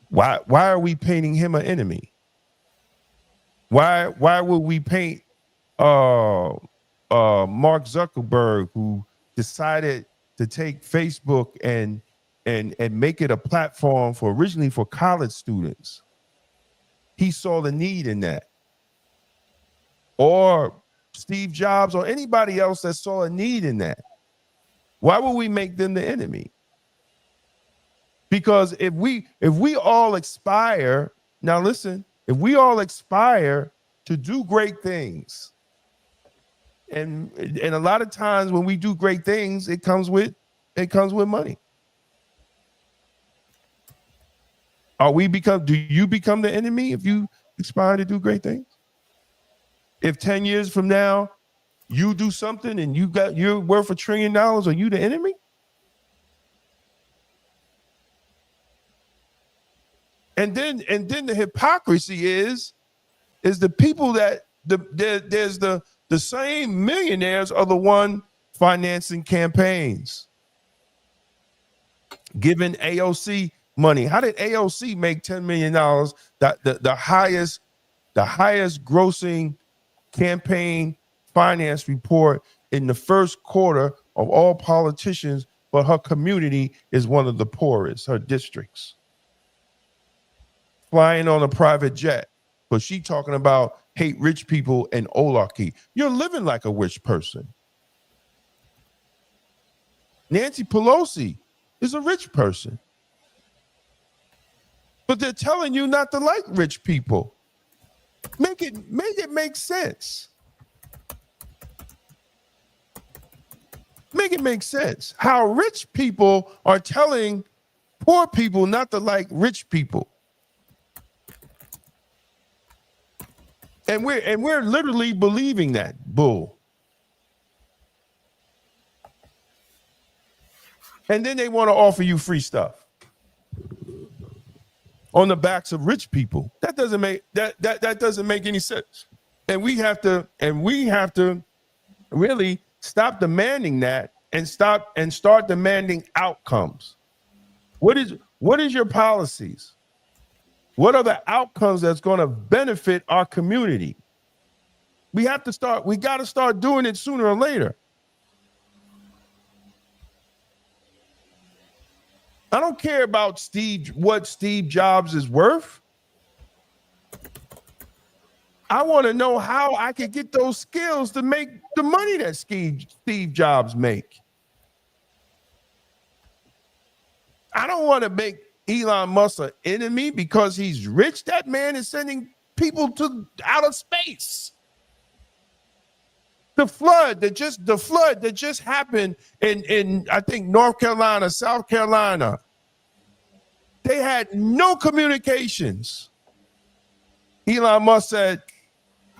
why are we painting him an enemy? Why would we paint Mark Zuckerberg, who decided to take Facebook and make it a platform originally for college students? He saw the need in that. Or Steve Jobs or anybody else that saw a need in that. Why would we make them the enemy? Because if we all aspire, now listen, if we all aspire to do great things, and a lot of times when we do great things, it comes with money. Do you become the enemy if you aspire to do great things? If 10 years from now you do something and you're worth $1 trillion, are you the enemy? And then the hypocrisy is the people that there's the same millionaires are the one financing campaigns, giving AOC money. How did AOC make $10 million? The highest grossing campaign finance report in the first quarter of all politicians, but her community is one of the poorest, her districts. Flying on a private jet, but she talking about hate rich people and oligarchy. You're living like a rich person. Nancy Pelosi is a rich person, but they're telling you not to like rich people. Make it make sense. Make it make sense. How rich people are telling poor people not to like rich people. And we're literally believing that bull. And then they want to offer you free stuff on the backs of rich people. That doesn't make that doesn't make any sense. And we have to really stop demanding that and start demanding outcomes. What is your policies? What are the outcomes that's going to benefit our community? We got to start doing it sooner or later. I don't care about what Steve Jobs is worth. I want to know how I can get those skills to make the money that Steve Jobs make. I don't want to make Elon Musk an enemy because he's rich. That man is sending people to outer space. The flood that just happened in I think North Carolina, South Carolina. They had no communications. Elon Musk said,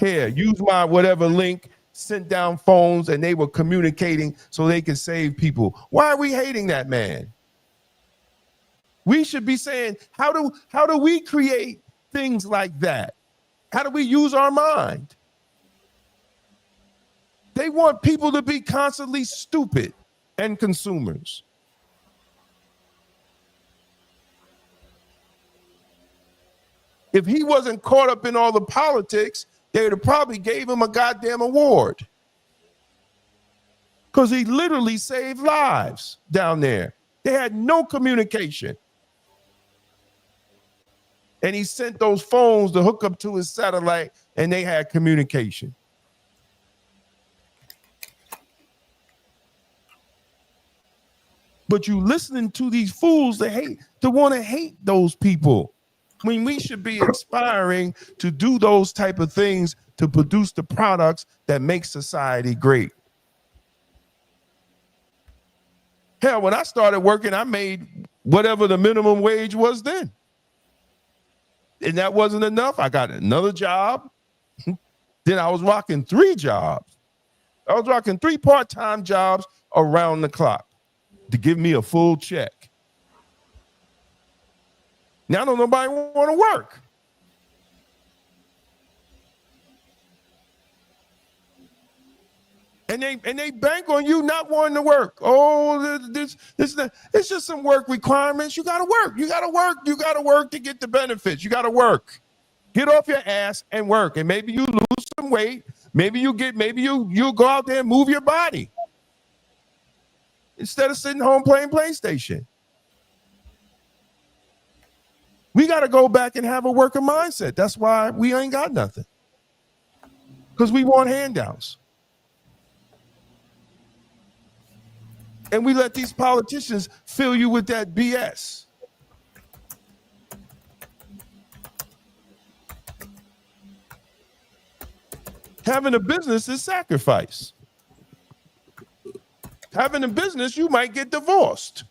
"Here, use my whatever link," sent down phones, and they were communicating so they could save people. Why are we hating that man? We should be saying, how do we create things like that? How do we use our mind? They want people to be constantly stupid and consumers. If he wasn't caught up in all the politics, they would have probably gave him a goddamn award. Because he literally saved lives down there. They had no communication. And he sent those phones to hook up to his satellite, and they had communication. But you listening to these fools to want to hate those people. I mean, we should be aspiring to do those type of things to produce the products that make society great. Hell, when I started working, I made whatever the minimum wage was then. And that wasn't enough. I got another job. Then I was rocking 3 jobs. I was rocking 3 part-time jobs around the clock to give me a full check. Now don't nobody want to work. And they bank on you not wanting to work. Oh, it's just some work requirements. You gotta work. You gotta work. You gotta work to get the benefits. You gotta work. Get off your ass and work. And maybe you lose some weight. Maybe you'll go out there and move your body instead of sitting home playing PlayStation. We got to go back and have a worker mindset. That's why we ain't got nothing. Because we want handouts. And we let these politicians fill you with that BS. Having a business is sacrifice. Having a business, you might get divorced.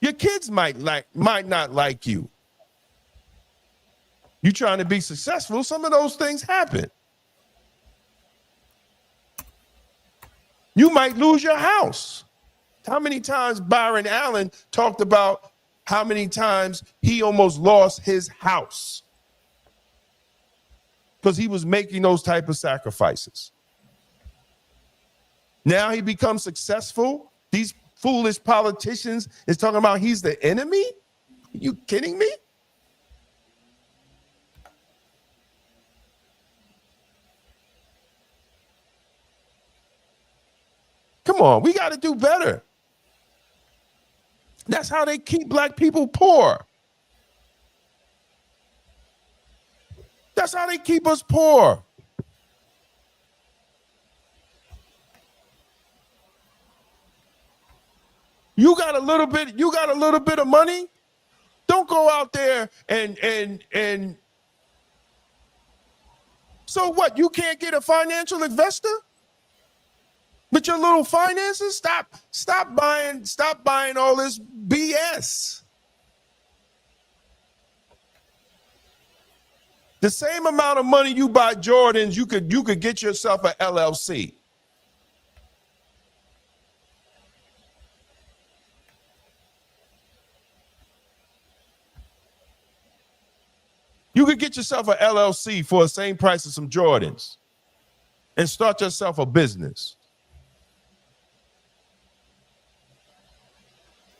Your kids might not like you. You trying to be successful, some of those things happen. You might lose your house. How many times Byron Allen talked about how many times he almost lost his house because he was making those type of sacrifices. Now he becomes successful. These foolish politicians is talking about he's the enemy? Are you kidding me? Come on, we got to do better. That's how they keep black people poor. That's how they keep us poor. You got a little bit of money. Don't go out there and so what? You can't get a financial investor with your little finances? Stop buying all this BS. The same amount of money you buy Jordans, you could get yourself an LLC. You could get yourself an LLC for the same price as some Jordans and start yourself a business.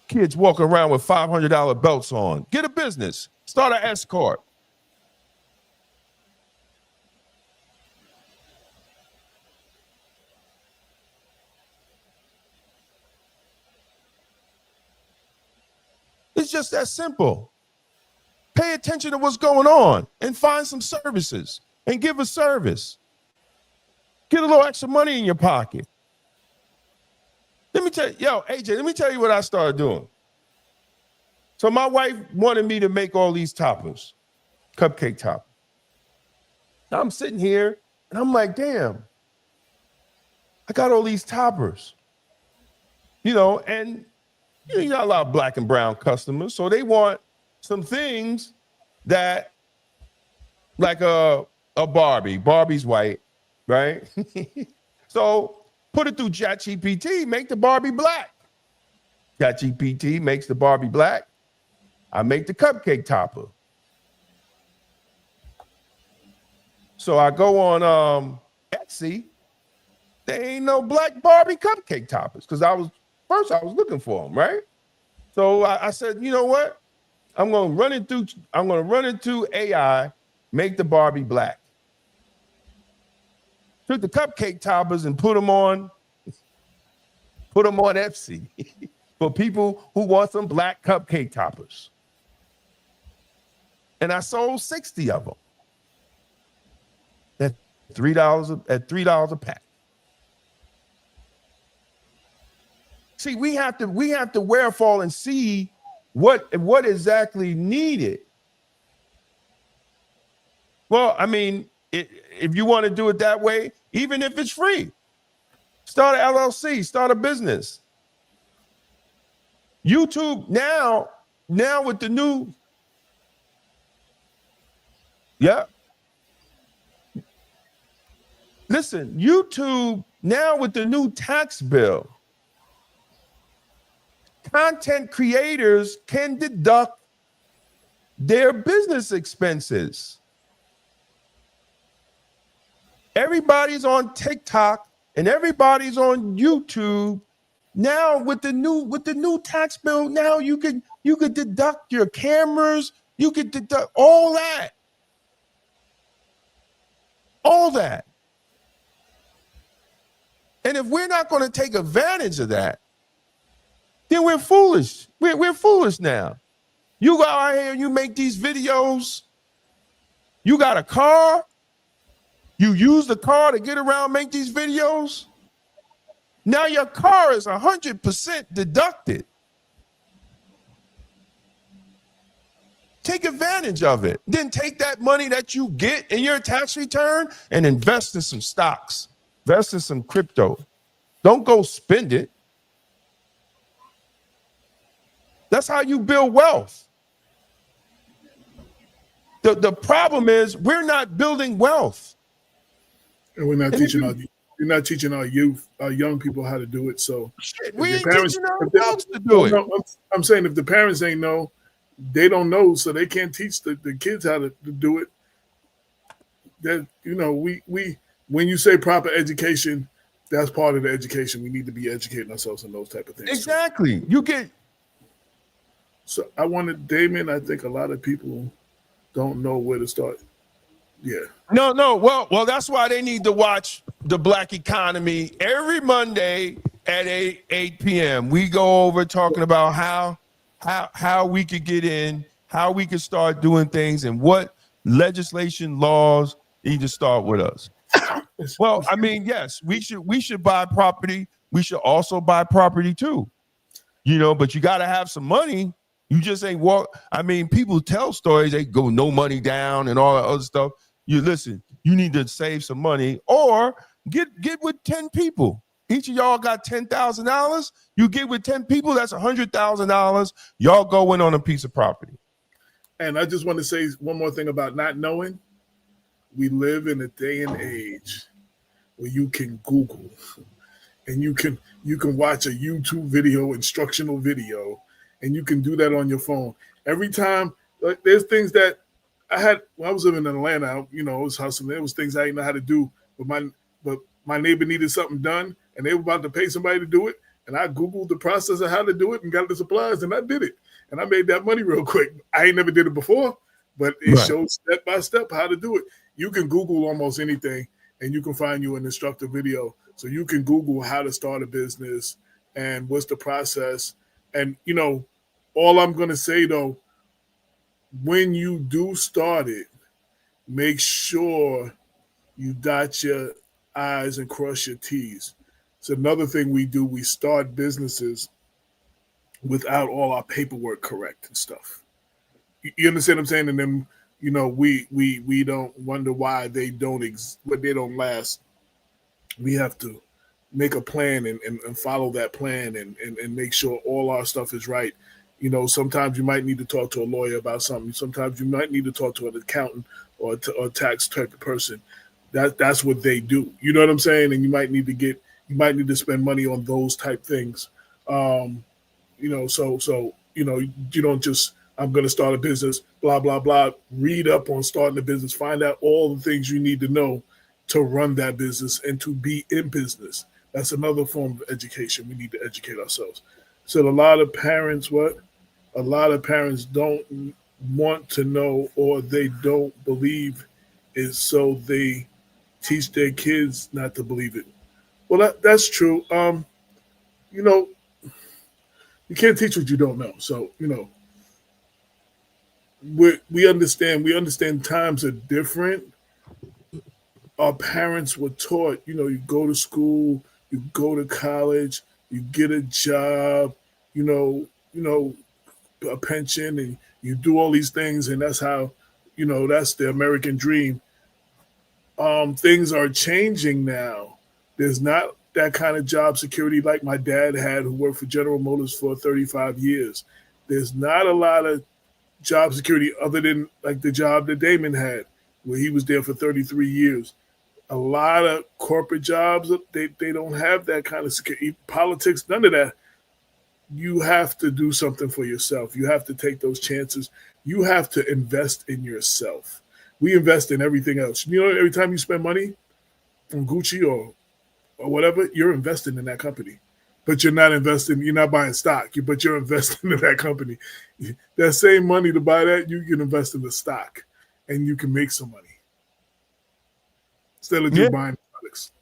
Kids walking around with $500 belts on. Get a business. Start an escort. It's just that simple. Pay attention to what's going on and find some services and give a service. Get a little extra money in your pocket. Let me tell you, AJ, let me tell you what I started doing. So my wife wanted me to make all these toppers, cupcake toppers. Now I'm sitting here and I'm like, damn, I got all these toppers, and you got a lot of black and brown customers. So they want some things that, like a Barbie. Barbie's white, right? So put it through ChatGPT, make the Barbie black. ChatGPT makes the Barbie black. I make the cupcake topper. So I go on Etsy. There ain't no black Barbie cupcake toppers because I was looking for them, right? So I said, you know what? I'm gonna run it through AI, make the Barbie black. Took the cupcake toppers and put them on Etsy for people who want some black cupcake toppers. And I sold 60 of them at $3 a pack. See, we have to wherefore and see what exactly needed. Well, I mean, if you want to do it that way, even if it's free, start an LLC, start a business. YouTube now with the new, listen, YouTube now with the new tax bill, content creators can deduct their business expenses. Everybody's on TikTok and everybody's on YouTube. Now with the new tax bill, now you could deduct your cameras, you could deduct all that. All that. And if we're not going to take advantage of that, then we're foolish. We're foolish now. You go out here and you make these videos. You got a car. You use the car to get around, make these videos. Now your car is 100% deducted. Take advantage of it. Then take that money that you get in your tax return and invest in some stocks. Invest in some crypto. Don't go spend it. That's how you build wealth. The problem is we're not building wealth. And we're not teaching our youth, our young people how to do it. So we ain't teaching our adults to do it. No, I'm saying if the parents ain't know, they don't know, so they can't teach the kids how to do it. That we when you say proper education, that's part of the education. We need to be educating ourselves on those type of things. Exactly. So I wanted Damon. I think a lot of people don't know where to start. Yeah. No. Well, that's why they need to watch The Black Economy every Monday at 8 p.m. We go over talking about how we could get in, how we could start doing things, and what legislation laws need to start with us. Well, I mean, yes, we should buy property. We should also buy property too. But you got to have some money. You just ain't walk. I mean, people tell stories, they go no money down and all that other stuff. You listen, you need to save some money or get with 10 people. Each of y'all got $10,000. You get with 10 people, that's $100,000. Y'all go in on a piece of property. And I just want to say one more thing about not knowing. We live in a day and age where you can Google and you can watch a YouTube video, instructional video, and you can do that on your phone. Every time, there's things that when I was living in Atlanta, you know, I was hustling. There was things I didn't know how to do, but my neighbor needed something done, and they were about to pay somebody to do it. And I Googled the process of how to do it and got the supplies, and I did it. And I made that money real quick. I ain't never did it before, but it showed step by step how to do it. You can Google almost anything, and you can find you an instructor video. So you can Google how to start a business and what's the process. And, you know, all I'm going to say, though, when you do start it, make sure you dot your I's and cross your T's. It's another thing we do. We start businesses without all our paperwork correct and stuff. You understand what I'm saying? And then, you know, we don't wonder why they don't they don't last. We have to make a plan and follow that plan and make sure all our stuff is right. You know, sometimes you might need to talk to a lawyer about something. Sometimes you might need to talk to an accountant or a tax type of person. That's what they do. You know what I'm saying? And you might need to spend money on those type things. You know, so you know, you don't just, I'm going to start a business, blah blah blah. Read up on starting a business. Find out all the things you need to know to run that business and to be in business. That's another form of education. We need to educate ourselves. So a lot of parents don't want to know, or they don't believe it, so they teach their kids not to believe it. Well, that's true. You know, you can't teach what you don't know. So, you know, we understand times are different. Our parents were taught, you know, you go to school, you go to college, you get a job, you know, a pension, and you do all these things, and that's how, you know, that's the American dream. Things are changing now. There's not that kind of job security like my dad had, who worked for General Motors for 35 years. There's not a lot of job security other than like the job that Damon had, where he was there for 33 years. A lot of corporate jobs, they don't have that kind of security. Politics, none of that. You have to do something for yourself. You have to take those chances. You have to invest in yourself. We invest in everything else. You know, every time you spend money on Gucci or whatever, you're investing in that company. But you're not buying stock, but you're investing in that company. That same money to buy that, you can invest in the stock and you can make some money instead of just buying products.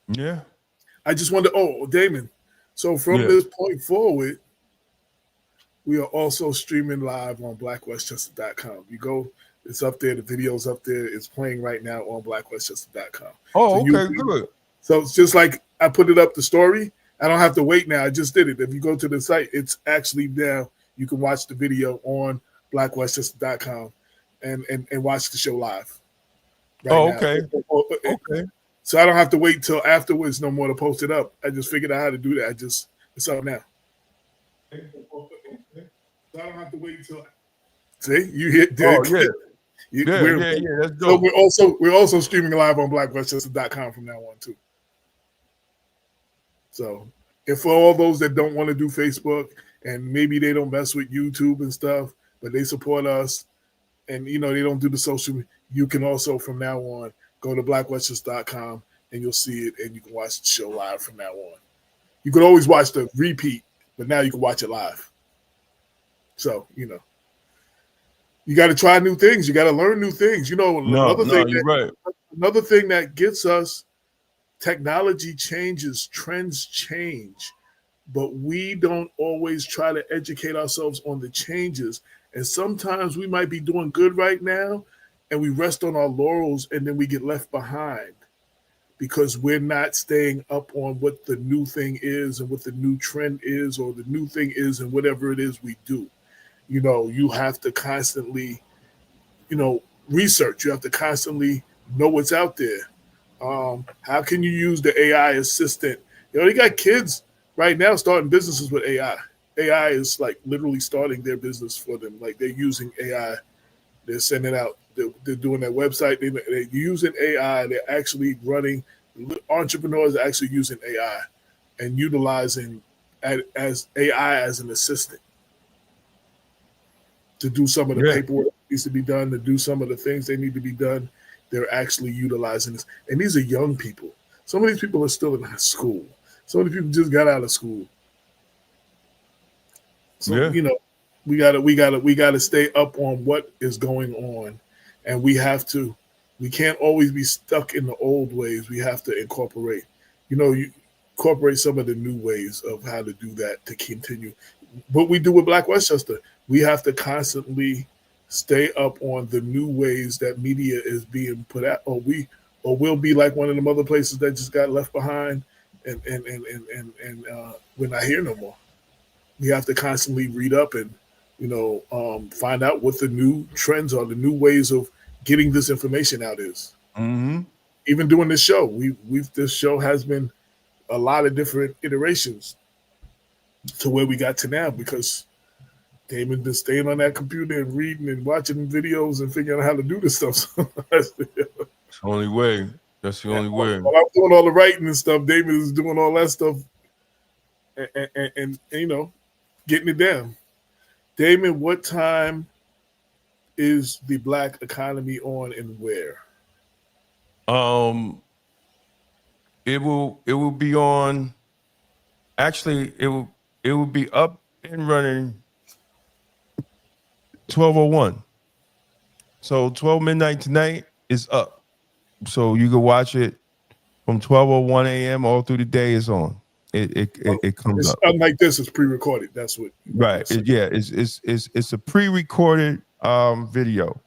Yeah. I just wonder, Damon, so from this point forward, we are also streaming live on blackwestchester.com. You go, it's up there, the video's up there, it's playing right now on blackwestchester.com. Oh, so okay, good. So it's just like I put it up the story. I don't have to wait now. I just did it. If you go to the site, it's actually now. You can watch the video on blackwestchester.com and watch the show live. Okay. Okay. So I don't have to wait till afterwards no more to post it up. I just figured out how to do that. It's up now. So I don't have to wait till. See, you hit. Oh yeah. That's dope. So we're also streaming live on blackwestchester.com from now on too. So, if for all those that don't want to do Facebook and maybe they don't mess with YouTube and stuff, but they support us and, you know, they don't do the social, you can also from now on go to blackwestchester.com and you'll see it and you can watch the show live from now on. You can always watch the repeat, but now you can watch it live. So, you know, you got to try new things. You got to learn new things. You know, another thing that gets us, technology changes, trends change, but we don't always try to educate ourselves on the changes. And sometimes we might be doing good right now and we rest on our laurels and then we get left behind because we're not staying up on what the new thing is and what the new trend is or the new thing is and whatever it is we do. You know, you have to constantly, you know, research. You have to constantly know what's out there. How can you use the AI assistant? You know, they got kids right now starting businesses with AI. AI is like literally starting their business for them. Like they're using AI. They're sending out, they're doing their website. They're using AI. They're actually running, entrepreneurs are actually using AI and utilizing as AI as an assistant to do some of the paperwork, needs to be done to do some of the things they need to be done, they're actually utilizing this. And these are young people. Some of these people are still in school. Some of these people just got out of school. So you know, we gotta stay up on what is going on, and we can't always be stuck in the old ways. We have to incorporate some of the new ways of how to do that to continue. What we do with Black Westchester, we have to constantly stay up on the new ways that media is being put out, or we'll be like one of them other places that just got left behind, and we're not here no more. We have to constantly read up and find out what the new trends are, the new ways of getting this information out is. Mm-hmm. Even doing this show, this show has been a lot of different iterations to where we got to now, because Damon been staying on that computer and reading and watching videos and figuring out how to do this stuff. That's the only way. That's the only way. While I'm doing all the writing and stuff, Damon is doing all that stuff and getting it down. Damon, what time is the Black economy on and where? It will be on. Actually, it will be up and running 12:01. So 12 midnight tonight is up. So you can watch it from 12:01 a.m. all through the day. It's on. It comes up. Unlike this, it's pre-recorded. That's what. Right. It's a pre-recorded video,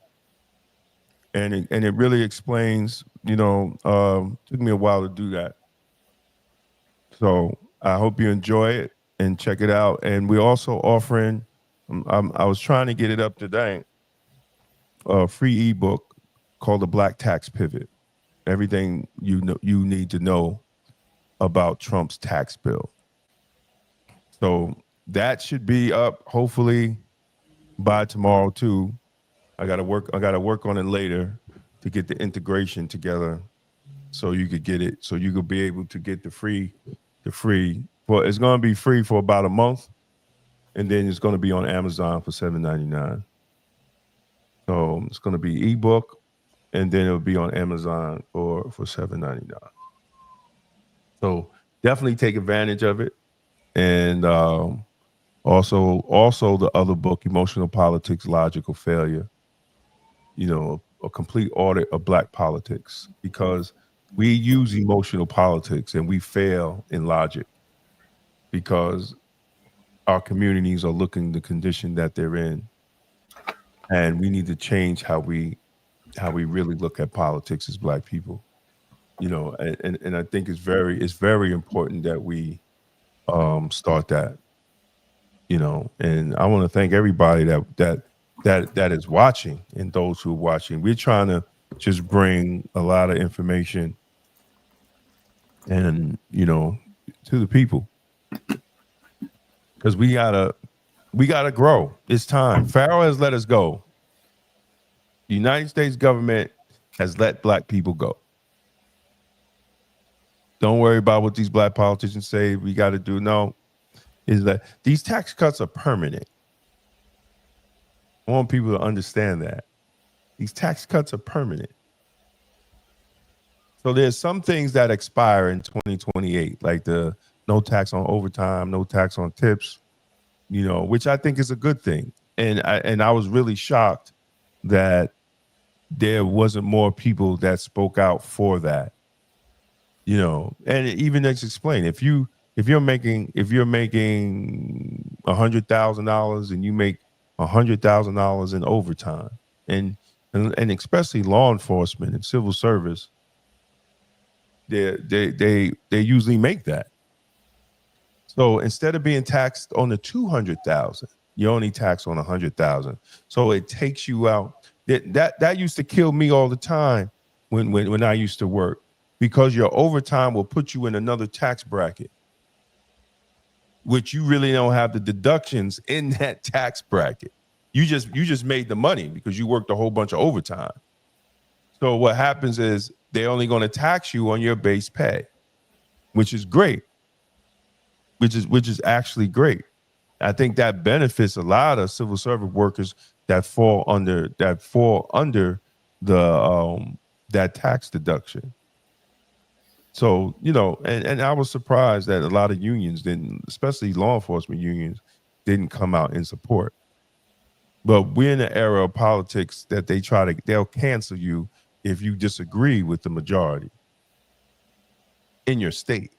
and it really explains. Took me a while to do that. So I hope you enjoy it and check it out. And we're also offering. I was trying to get it up today. A free ebook called The Black Tax Pivot. Everything you need to know about Trump's tax bill. So that should be up hopefully by tomorrow too. I gotta work on it later to get the integration together so you could get it, so you could be able to get the free. Well, it's gonna be free for about a month, and then it's gonna be on Amazon for $7.99. So it's gonna be ebook, and then it'll be on Amazon for $7.99. So definitely take advantage of it. And also the other book, Emotional Politics, Logical Failure, a complete audit of Black politics, because we use emotional politics and we fail in logic because our communities are looking the condition that they're in. And we need to change how we really look at politics as Black people. And I think it's very important that we start that. And I want to thank everybody that is watching and those who are watching. We're trying to just bring a lot of information and to the people, because we gotta grow. It's time. Pharaoh has let us go. The United States government has let Black people go. Don't worry about what these Black politicians say we got to do. No, is that these tax cuts are permanent. I want people to understand that. These tax cuts are permanent. So there's some things that expire in 2028, like the no tax on overtime, no tax on tips, which I think is a good thing. And I was really shocked that there wasn't more people that spoke out for that. And even let's explain, if you're making $100,000 and you make $100,000 in overtime, and especially law enforcement and civil service, they usually make that. So instead of being taxed on the 200,000, you only tax on 100,000. So it takes you out. That used to kill me all the time when I used to work, because your overtime will put you in another tax bracket, which you really don't have the deductions in that tax bracket. You just made the money because you worked a whole bunch of overtime. So what happens is they're only going to tax you on your base pay, which is great, which is actually great. I think that benefits a lot of civil service workers that fall under the that tax deduction. So, you know, and I was surprised that a lot of unions didn't, especially law enforcement unions, didn't come out in support. But we're in an era of politics that they'll cancel you if you disagree with the majority in your state.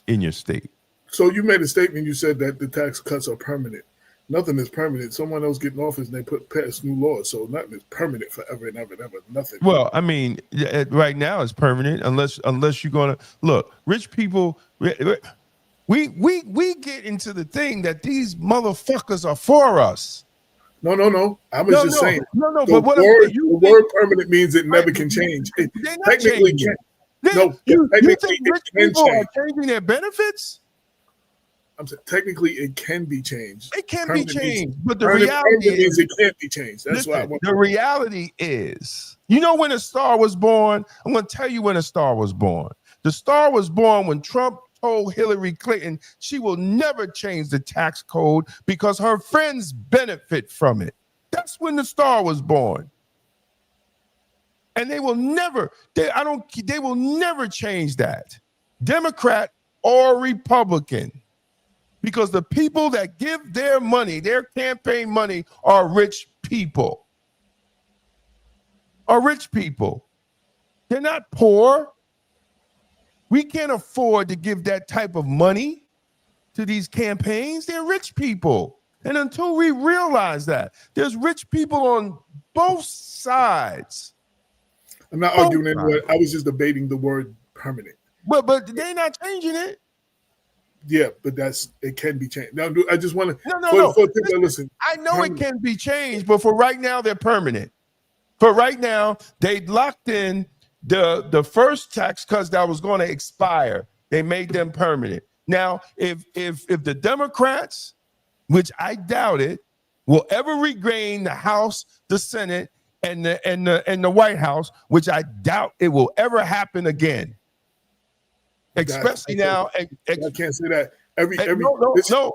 So you made a statement. You said that the tax cuts are permanent. Nothing is permanent. Someone else get in office and they pass new laws. So nothing is permanent forever and ever and ever. Nothing. Well, I mean, right now it's permanent unless you're gonna look. Rich people, we get into the thing that these motherfuckers are for us. No. I was just saying. No. The But the word permanent means it never can change. It technically can. You think rich people are changing their benefits? I'm saying technically it can be changed. It can be changed, but the reality reality is it can't be changed. That's why the reality is, you know, when a star was born. I'm going to tell you when a star was born. The star was born when Trump told Hillary Clinton she will never change the tax code because her friends benefit from it. That's when the star was born. And they will never change that, Democrat or Republican, because the people that give their money, their campaign money, are rich people. They're not poor. We can't afford to give that type of money to these campaigns. They're rich people. And until we realize that, there's rich people on both sides. I'm not arguing anyway. I was just debating the word permanent. But they're not changing it. Yeah, but it can be changed. Now, I just want to. No. Listen, I know it can be changed, but for right now, they're permanent. For right now, they locked in the first tax cuts that was going to expire. They made them permanent. Now, if the Democrats, which I doubt it, will ever regain the House, the Senate, and the White House, which I doubt it will ever happen again. Especially now. I can't say that. Listen.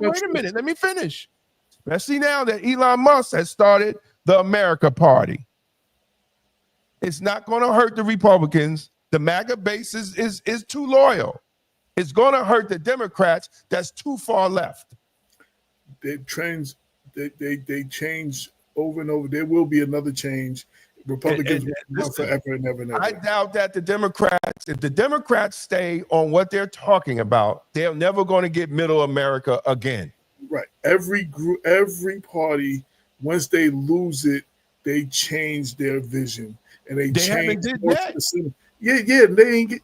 Wait a minute. Let me finish. Especially now that Elon Musk has started the America Party. It's not going to hurt the Republicans. The MAGA base is too loyal. It's going to hurt the Democrats that's too far left. They change over and over. There will be another change. Republicans will forever and ever and ever. I doubt that if the Democrats stay on what they're talking about, they're never going to get middle America again. Right. Every party, once they lose it, they change their vision and they change. Haven't did that. Yeah. They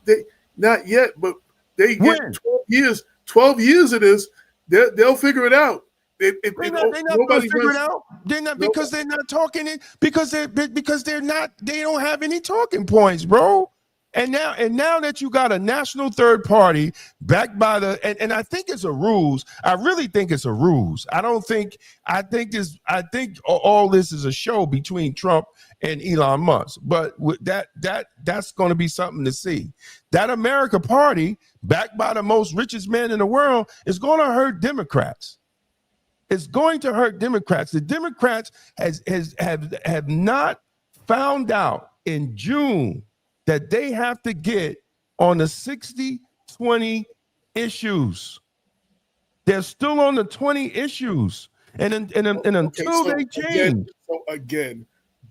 not yet, but they get 12 years. 12 years of this, they'll figure it out. They're not going to figure it out. They're not because they're not talking it because they don't have any talking points, bro. And now that you got a national third party backed by and I think it's a ruse. I really think it's a ruse. I think all this is a show between Trump and Elon Musk. But that's going to be something to see. That America Party backed by the most richest man in the world is going to hurt Democrats. It's going to hurt Democrats. The Democrats have not found out in June that they have to get on the 60-20 issues. They're still on the 20 issues. And until they change. Again,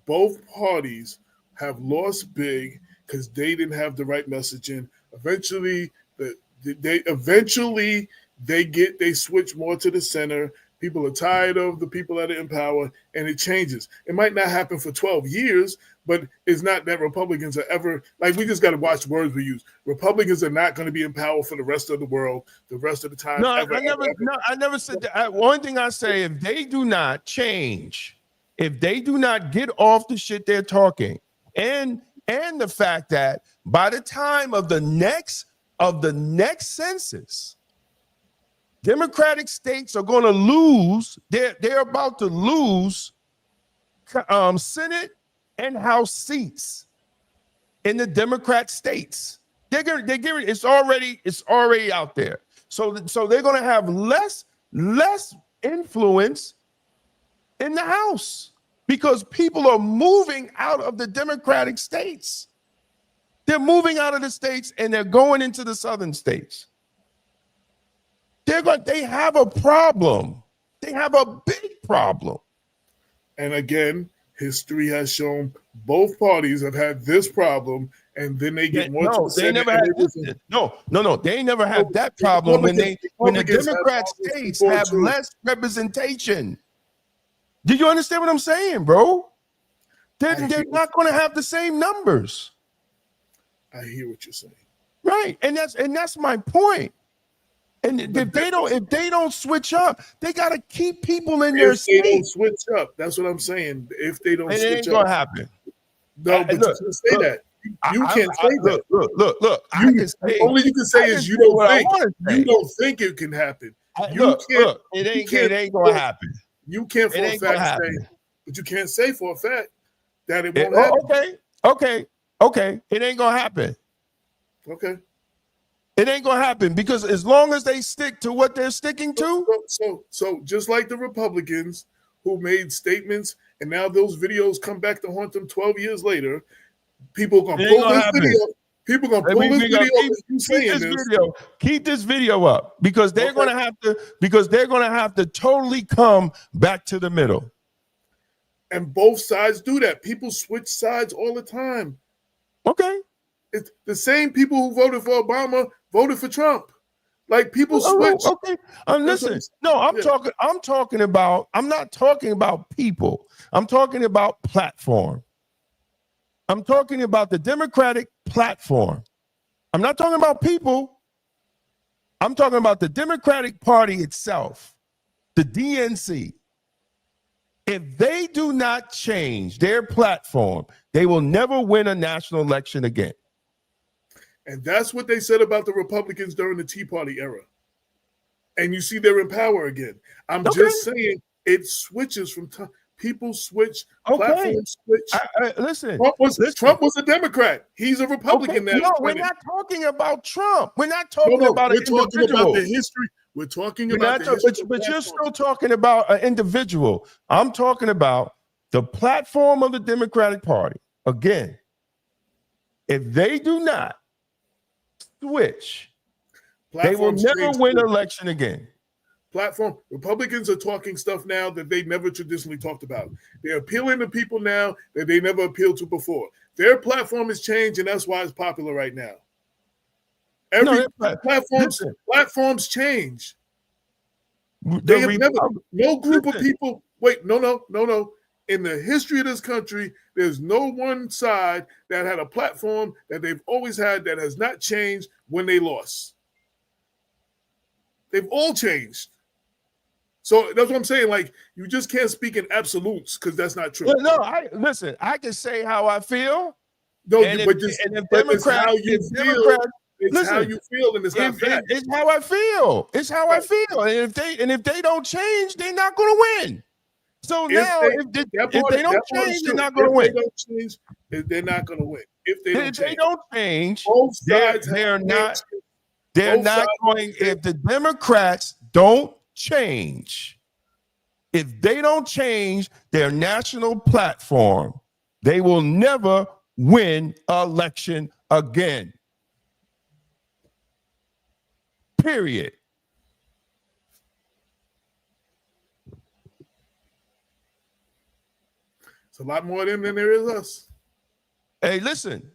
both parties have lost big because they didn't have the right messaging. Eventually, they switch more to the center. People are tired of the people that are in power, and it changes. It might not happen for 12 years, but it's not that Republicans are ever, like, we just got to watch the words we use. Republicans are not going to be in power for the rest of the world, the rest of the time. I never said that. One thing I say, if they do not change, if they do not get off the shit they're talking, and the fact that by the time of the next census, Democratic states are going to lose. They're about to lose Senate and House seats in the Democrat states. They're giving it's already out there. So they're going to have less influence in the House because people are moving out of the Democratic states. They're moving out of the states and they're going into the southern states. They have a problem. They have a big problem. And again, history has shown both parties have had this problem, and then they get more to the Senate. They never had that problem when the Democrat states have less representation. Do you understand what I'm saying, bro? They're not going to have the same numbers. I hear what you're saying. Right, and that's my point. And if they don't switch up, they got to keep people in their state. If they don't switch up, that's what I'm saying. If they don't switch up, it ain't gonna happen. No, but you can't say that. You can't say that. Look. Only you can say is you don't think. You don't think it can happen. It ain't gonna happen. You can't for a fact say, but you can't say for a fact that it won't happen. Okay. It ain't gonna happen. Okay. It ain't gonna happen because as long as they stick to what they're sticking to. So just like the Republicans who made statements and now those videos come back to haunt them 12 years later, people are gonna pull this video. People are gonna pull this video. Keep this video up because they're gonna have to totally come back to the middle. And both sides do that. People switch sides all the time. Okay. It's the same people who voted for Obama voted for Trump. Like people switch. Okay. Listen. No, I'm not talking about people. I'm talking about platform. I'm talking about the Democratic platform. I'm not talking about people. I'm talking about the Democratic Party itself, the DNC. If they do not change their platform, they will never win a national election again. And that's what they said about the Republicans during the Tea Party era. And you see they're in power again. I'm just saying it switches from time. People switch, platforms switch. Listen, Trump was a Democrat. He's a Republican now. No, we're not talking about Trump. We're not talking about an individual. We're talking about the history. We're talking about the history. But you're still talking about an individual. I'm talking about the platform of the Democratic Party. Again, if they do not switch, they will never win an election again. Republicans are talking stuff now that they never traditionally talked about. They're appealing to people now that they never appealed to before. Their platform has changed, and that's why it's popular right now. Platforms change. They have never. No group of people. Wait, no. In the history of this country, there's no one side that had a platform that they've always had that has not changed when they lost. They've all changed. So that's what I'm saying. Like, you just can't speak in absolutes because that's not true. Listen, I can say how I feel. No, it's how you feel, and it's not fact. It's how I feel. It's how I feel. And if they don't change, they're not going to win. So if they don't change, they're not going to win. They're not going to win. If they don't change, both sides they're not going. If the Democrats don't change, if they don't change their national platform, they will never win an election again. Period. It's a lot more of them than there is us. Hey, listen.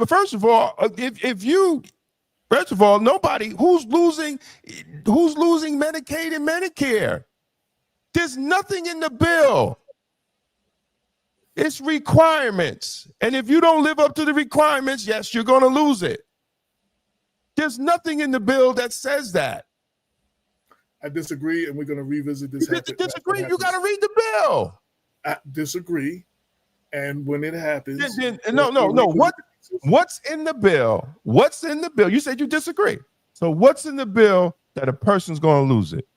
First of all, nobody who's losing Medicaid and Medicare. There's nothing in the bill. It's requirements. And if you don't live up to the requirements, yes, you're going to lose it. There's nothing in the bill that says that. I disagree, and we're going to revisit this. You disagree? You got to read the bill. I disagree, and when it happens, no. What's in the bill? What's in the bill? You said you disagree. So what's in the bill that a person's going to lose it?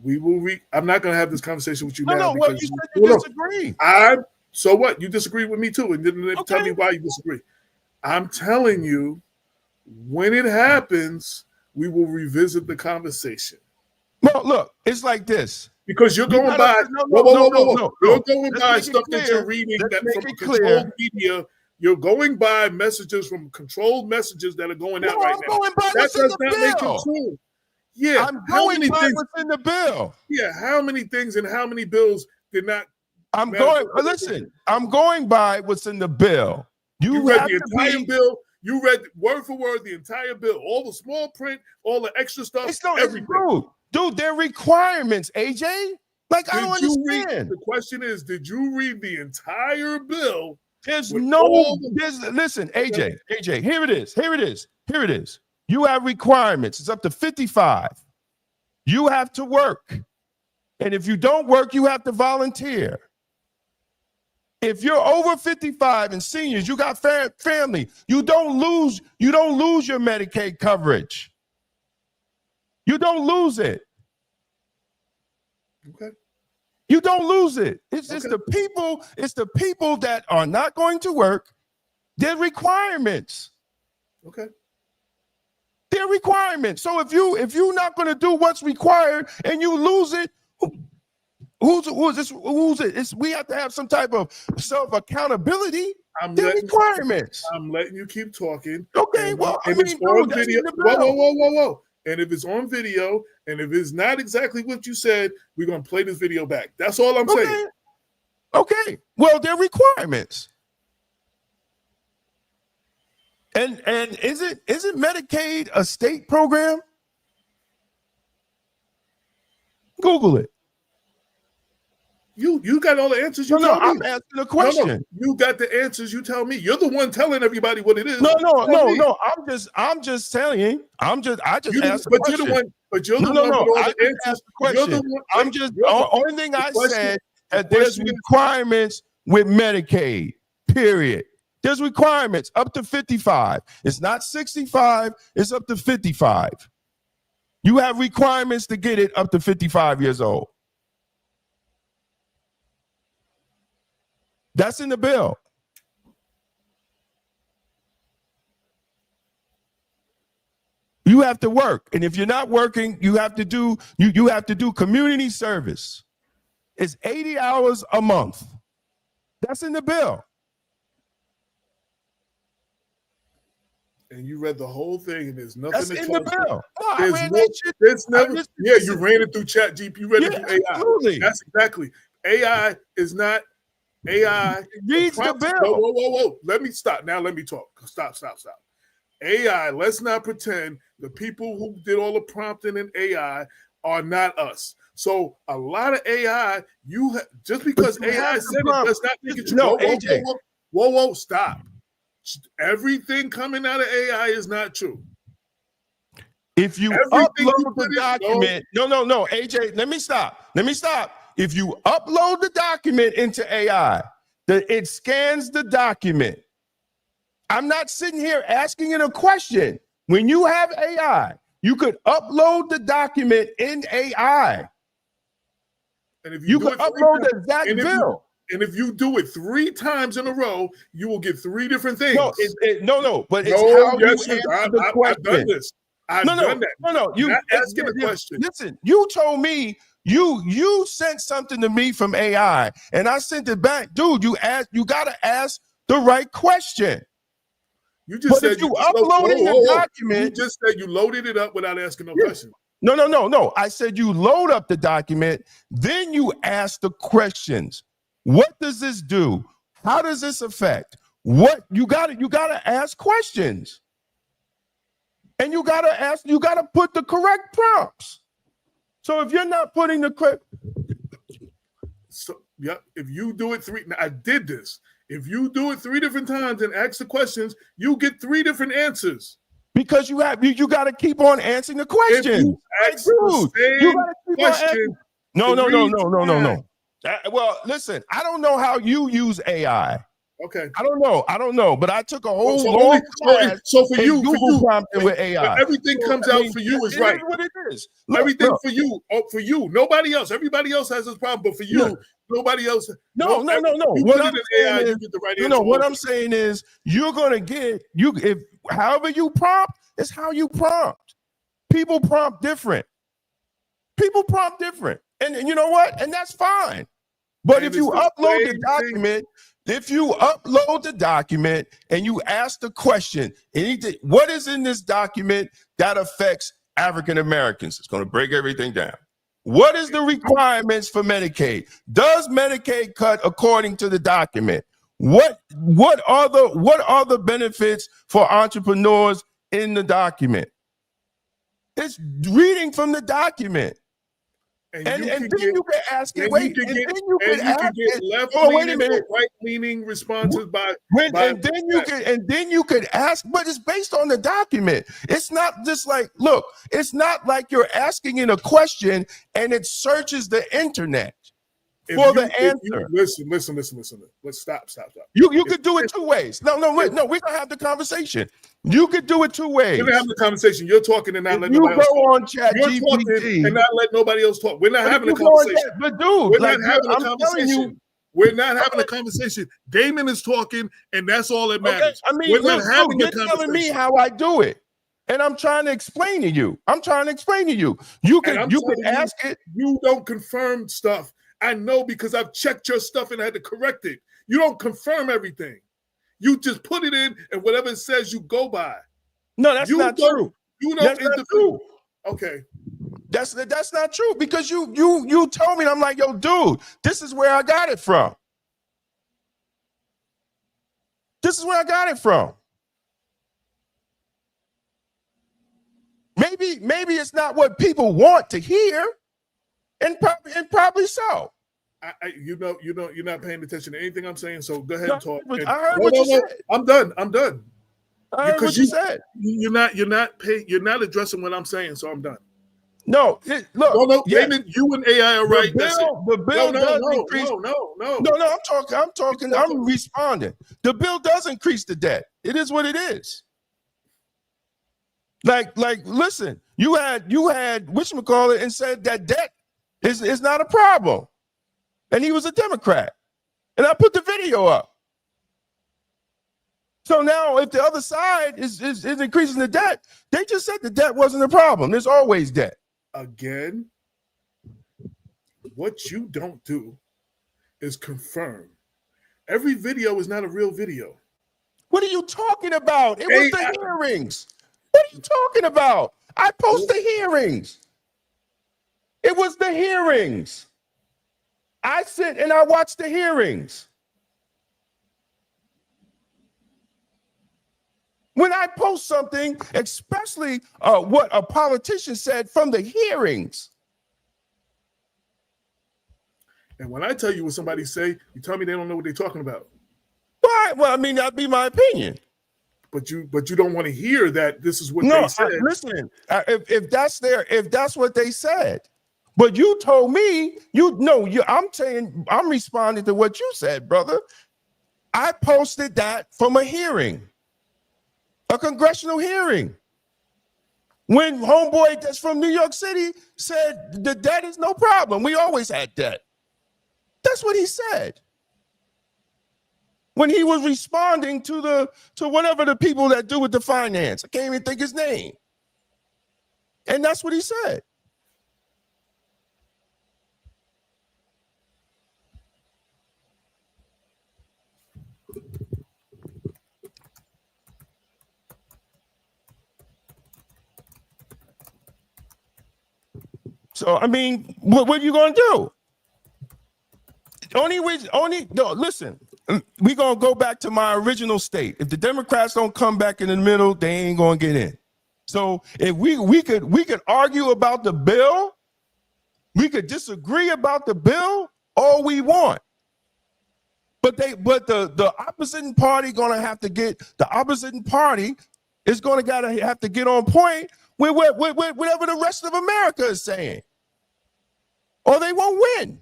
We will I'm not going to have this conversation with you now. Well, you said you disagree. So what? You disagree with me too, and didn't tell me why you disagree. I'm telling you, when it happens, we will revisit the conversation. Well, look, it's like this. Because you're going by you're going by stuff that you're reading that from controlled media. You're going by messages from controlled messages that are going out right now. That does not make it true. Yeah, I'm going by what's in the bill. Yeah, how many things and how many bills did not? I'm going by what's in the bill. You read the entire bill. You read word for word the entire bill, all the small print, all the extra stuff, everything. Dude, they're requirements, AJ. Like, I don't understand. The question is, did you read the entire bill? Listen, AJ, here it is. You have requirements. It's up to 55. You have to work. And if you don't work, you have to volunteer. If you're over 55 and seniors, you got family, you don't lose your Medicaid coverage. You don't lose it. Okay. You don't lose it. It's the people that are not going to work. They're requirements. Okay. They're requirements. So if you're not going to do what's required and you lose it, who's it? We have to have some type of self-accountability. They're requirements. I'm letting you keep talking. Okay, well, I mean, it's on video. Whoa. And if it's on video, and if it's not exactly what you said, we're going to play this video back. That's all I'm saying. Okay. Well, they're requirements. And isn't Medicaid a state program? Google it. You got all the answers. You tell me. I'm asking a question. No, you got the answers. You tell me. You're the one telling everybody what it is. No. I'm just telling you. I just asked a question. You're the one. But you're the one with all the answers. Only thing I said that there's requirements with Medicaid. Period. There's requirements up to 55. It's not 65. It's up to 55. You have requirements to get it up to 55 years old. That's in the bill. You have to work, and if you're not working, you have to do community service. It's 80 hours a month. That's in the bill. And you read the whole thing, and there's nothing. That's in the bill. You ran it through ChatGPT. You read it through AI. Absolutely. That's exactly. AI is not. AI reads the bill. Whoa. Let me stop. Now let me talk. Stop. AI, let's not pretend the people who did all the prompting in AI are not us. So a lot of AI, just because AI said it does not make it true. No, AJ. Whoa, stop. Everything coming out of AI is not true. If you upload the document, no, AJ, let me stop. If you upload the document into AI, it scans the document. I'm not sitting here asking it a question. When you have AI, you could upload the document in AI. And if you could upload the exact bill. And if you do it 3 times in a row, you will get 3 different things. But it's how you answer the question. I've done this. I've done that. No. You're not asking a question. Listen, you told me you sent something to me from AI, and I sent it back. Dude, you got to ask the right question. You just said you uploaded the document. You just said you loaded it up without asking no question. No. I said you load up the document, then you ask the questions. What does this do? How does this affect? What you gotta ask questions. And you gotta put the correct prompts. So if you're not putting the correct, if you do it 3, I did this. If you do it 3 different times and ask the questions, you get 3 different answers. Because you gotta keep on answering the question. No. Well, listen, I don't know how you use AI. Okay. I don't know, but I took a whole long class. So for you, prompting with AI. Everything comes out for you is right. It is what it is. Everything for you. Nobody else. Everybody else has this problem, but for you, nobody else. No. What I'm saying is you're gonna get if however you prompt is how you prompt. People prompt different. People prompt different. And you know what? And that's fine. But if you upload the document, and you ask the question, what is in this document that affects African Americans? It's going to break everything down. What is the requirements for Medicaid? Does Medicaid cut according to the document? What are the benefits for entrepreneurs in the document? It's reading from the document. And then you can ask it. Wait, and then you can ask it. Wait a minute. Right-leaning responses and then you could ask, but it's based on the document. It's not just like, look, it's not like you're asking in a question and it searches the internet for the answer. Listen. Let's stop. You could do it two ways. No, we're gonna have the conversation. You could do it two ways. We're gonna have the conversation. You're talking and not letting nobody else talk. You go on ChatGPT and not let nobody else talk. We're not having a conversation. But dude, we're not having a conversation. We're not having a conversation. Damon is talking, and that's all that matters. Okay. I mean, you're telling me how I do it. And I'm trying to explain to you. You can ask it. You don't confirm stuff. I know because I've checked your stuff and had to correct it. You don't confirm everything. You just put it in, and whatever it says, you go by. No, that's not true. You don't interfere. Okay. That's not true because you told me, and I'm like, yo, dude, this is where I got it from. Maybe it's not what people want to hear, and probably so. You're not paying attention to anything I'm saying. So go ahead and talk. I heard what you said. I'm done. I heard what you said. You're not addressing what I'm saying. So I'm done. No, Damon, you and AI are right. The bill does increase. No. I'm talking. I'm responding. The bill does increase the debt. It is what it is. Like, listen, you had whatchamacallit and said that debt is not a problem. And he was a Democrat. And I put the video up. So now if the other side is increasing the debt, they just said the debt wasn't a problem. There's always debt. Again, what you don't do is confirm. Every video is not a real video. What are you talking about? It was the hearings. What are you talking about? I post the hearings. It was the hearings. I sit and I watch the hearings. When I post something, especially what a politician said from the hearings. And when I tell you what somebody say, you tell me they don't know what they're talking about. Why? Well, I mean, that'd be my opinion. But you don't want to hear that this is what they said. Listen, if that's what they said. But you told me, I'm responding to what you said, brother. I posted that from a hearing, a congressional hearing. When homeboy that's from New York City said the debt is no problem. We always had debt. That's what he said. When he was responding to whatever the people that do with the finance. I can't even think his name. And that's what he said. So, I mean, what are you going to do? Listen, we're going to go back to my original state. If the Democrats don't come back in the middle, they ain't going to get in. So if we could argue about the bill, we could disagree about the bill all we want. But the opposing party is going to have to get on point with whatever the rest of America is saying, or they won't win.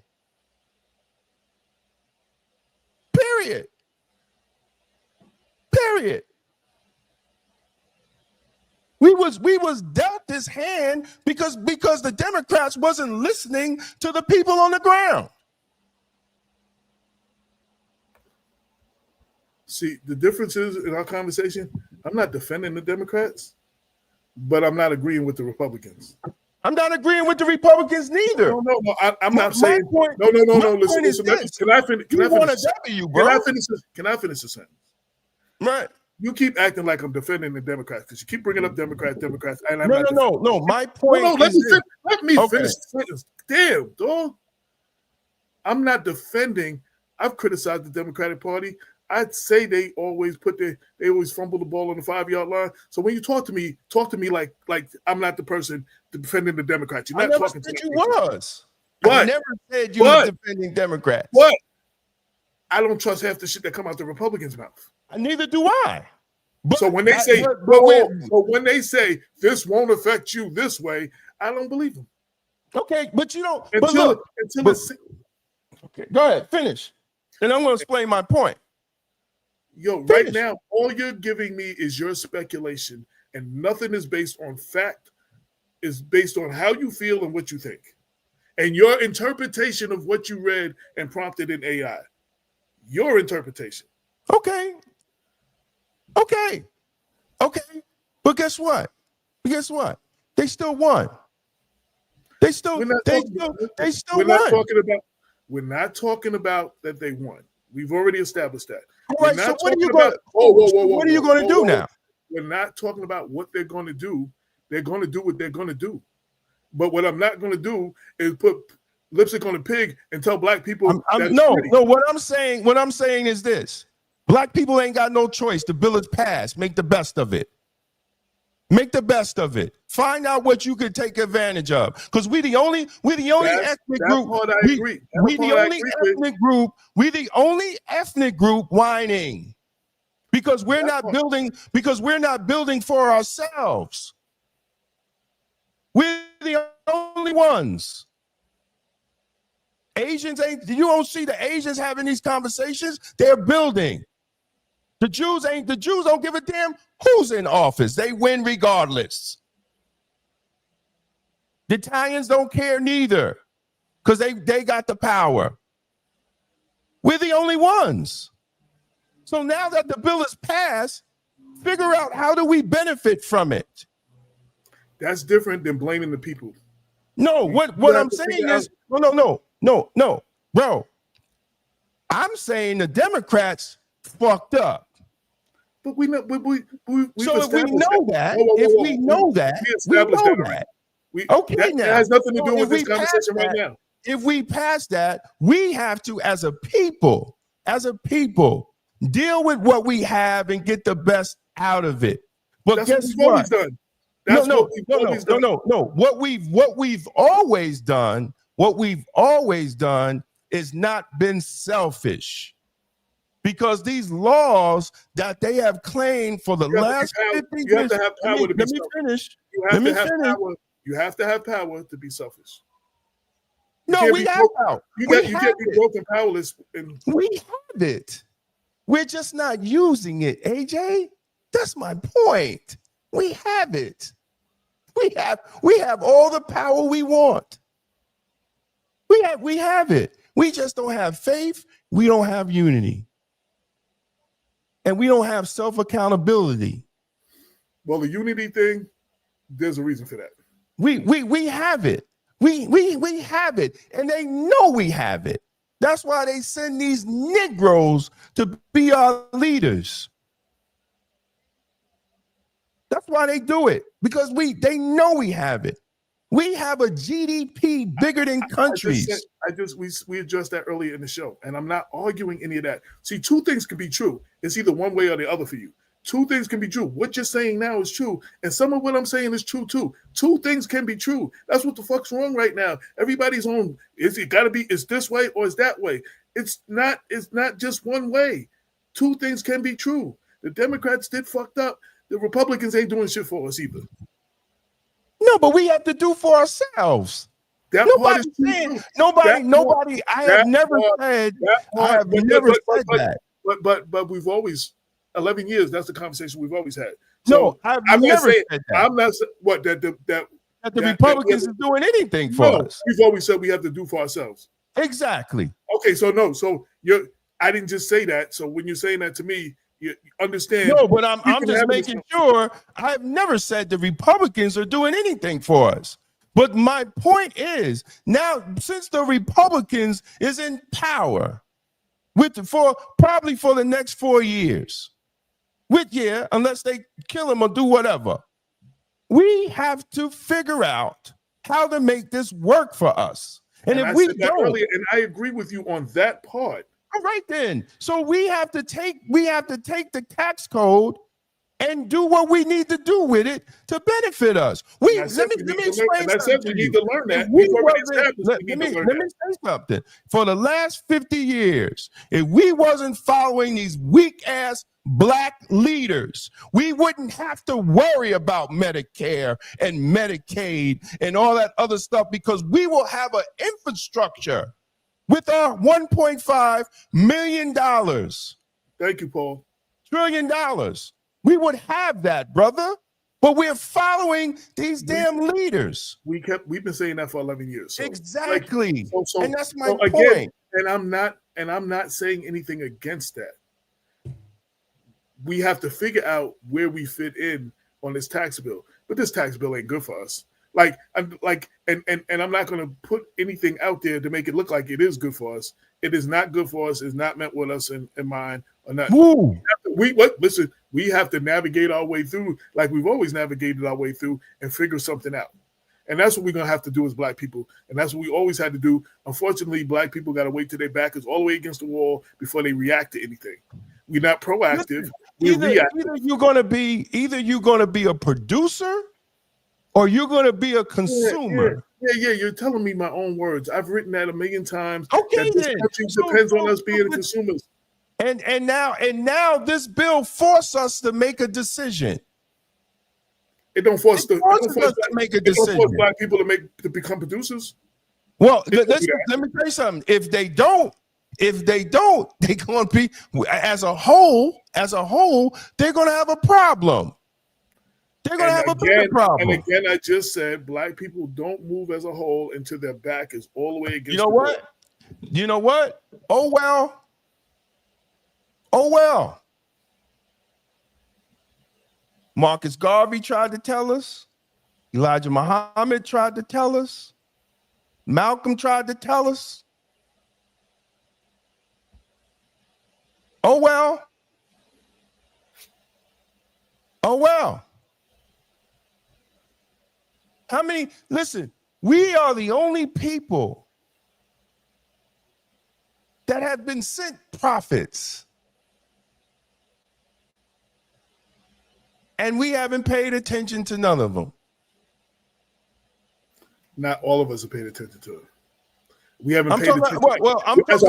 Period. We was dealt this hand because the Democrats wasn't listening to the people on the ground. See, the difference is in our conversation, I'm not defending the Democrats, but I'm not agreeing with the Republicans. I'm not agreeing with the Republicans neither. No. I'm not saying. Point, no. Listen. Can I finish? Can I finish? Bro. Can I finish the sentence? Right. You keep acting like I'm defending the Democrats because you keep bringing up Democrats. And I'm no. My point. Let me finish the sentence. Damn, dog. I'm not defending. I've criticized the Democratic Party. I'd say they always fumble the ball on the 5-yard line. So when you talk to me like I'm not the person defending the Democrats. You're not I never talking said to you me. was. What? I never said you were defending Democrats. What? I don't trust half the shit that come out the Republicans' mouth. Neither do I. But so when they when they say this won't affect you this way, I don't believe them. Okay, but you don't. Okay, go ahead, finish, and I'm going to explain my point. Right now, all you're giving me is your speculation, and nothing is based on fact. It's based on how you feel and what you think, and your interpretation of what you read and prompted in AI. Your interpretation. Okay. But guess what? They still won. They still won. We're not talking about that they won. We've already established that. All right, so what are you going to do now? We're not talking about what they're going to do. They're going to do what they're going to do. But what I'm not going to do is put lipstick on a pig and tell black people. What I'm saying is this: black people ain't got no choice. The bill is passed. Make the best of it. Find out what you could take advantage of. Because we the only ethnic group. We the only ethnic group whining. Because we're not building for ourselves. We're the only ones. Asians ain't, you don't see the Asians having these conversations. They're building. The Jews don't give a damn who's in office. They win regardless. The Italians don't care neither because they got the power. We're the only ones. So now that the bill is passed, figure out how do we benefit from it. That's different than blaming the people. No, what I'm saying is, no, bro. I'm saying the Democrats fucked up. But we know. So if we know that, That has nothing to do with this conversation right now. If we pass that, we have to, as a people, deal with what we have and get the best out of it. But guess what? No. What we've always done is not been selfish. Because these laws that they have claimed for the last 50 years. You have to have power to be selfish. Let me finish. You have to have power to be selfish. No, we have power. You can't be broken powerless. We have it. We're just not using it, AJ. That's my point. We have it. We have all the power we want. We have it. We just don't have faith. We don't have unity. And we don't have self-accountability. Well, the unity thing, there's a reason for that. We have it. We have it. And they know we have it. That's why they send these Negroes to be our leaders. That's why they do it. Because they know we have it. We have a GDP bigger than countries. We addressed that earlier in the show, and I'm not arguing any of that. See, two things can be true. It's either one way or the other for you. Two things can be true. What you're saying now is true, and some of what I'm saying is true too. Two things can be true. That's what the fuck's wrong right now. Everybody's on. It's this way or it's that way. It's not just one way. Two things can be true. The Democrats did fucked up. The Republicans ain't doing shit for us either. No, but we have to do for ourselves. Nobody. I have never said that. But we've always 11 years. That's the conversation we've always had. So I've never said that. I'm not what that the Republicans is doing anything for us. We've always said we have to do for ourselves. Exactly. Okay, so no, so I didn't just say that. So when you're saying that to me, you understand. No, but I'm just making sure. I've never said the Republicans are doing anything for us. But my point is, now since the Republicans is in power probably for the next 4 years, unless they kill him or do whatever, we have to figure out how to make this work for us. And if we don't, earlier, and I agree with you on that part. All right, then. So we have to take the tax code and do what we need to do with it to benefit us. Let me explain something. We need to learn that. Let me say something. For the last 50 years, if we wasn't following these weak-ass Black leaders, we wouldn't have to worry about Medicare and Medicaid and all that other stuff, because we will have an infrastructure with our $1.5 million. Thank you, Paul. $1 trillion. We would have that, brother. But we're following these damn leaders. We've been saying that for 11 years. So, exactly. And that's my point. Again, and I'm not saying anything against that. We have to figure out where we fit in on this tax bill. But this tax bill ain't good for us. And I'm not going to put anything out there to make it look like it is good for us. It is not good for us. It's not meant with us in mind or not. Listen, we have to navigate our way through like we've always navigated our way through and figure something out. And that's what we're going to have to do as Black people. And that's what we always had to do. Unfortunately, Black people got to wait till their back is all the way against the wall before they react to anything. We're not proactive. Either you're going to be a producer or you're going to be a consumer. Yeah. You're telling me my own words. I've written that 1,000,000 times. Okay, this country depends on us being consumers. And now this bill forces us to make a decision. It don't force us to make a decision. It don't force Black people to become producers. Well, let me tell you something. If they don't, they're going to be, as a whole, they're going to have a problem. They're going to have a bigger problem. And again, I just said Black people don't move as a whole until their back is all the way against You know what? Oh, well. Marcus Garvey tried to tell us. Elijah Muhammad tried to tell us. Malcolm tried to tell us. Oh, well. Listen, we are the only people that have been sent prophets. And we haven't paid attention to none of them. Not all of us have paid attention to it. We haven't paid attention. I'm talking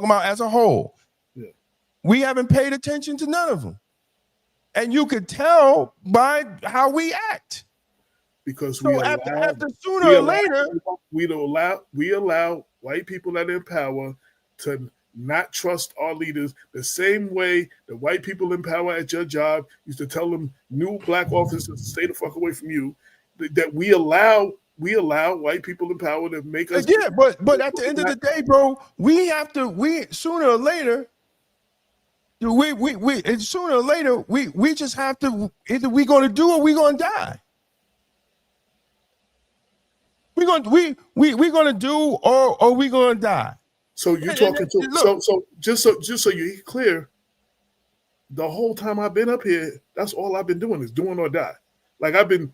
about as a whole. Yeah. We haven't paid attention to none of them. And you could tell by how we act. Because we allow white people that are in power to not trust our leaders the same way the white people in power at your job used to tell them new Black officers to stay the fuck away from you. That we allow white people in power to make us. Yeah, but at the end of the day, bro, we sooner or later we just have to, either we're going to do or we're going to die. We're going to do or we're going to die. So you're talking to so just so you're clear, the whole time I've been up here, that's all I've been doing is doing or die. Like I've been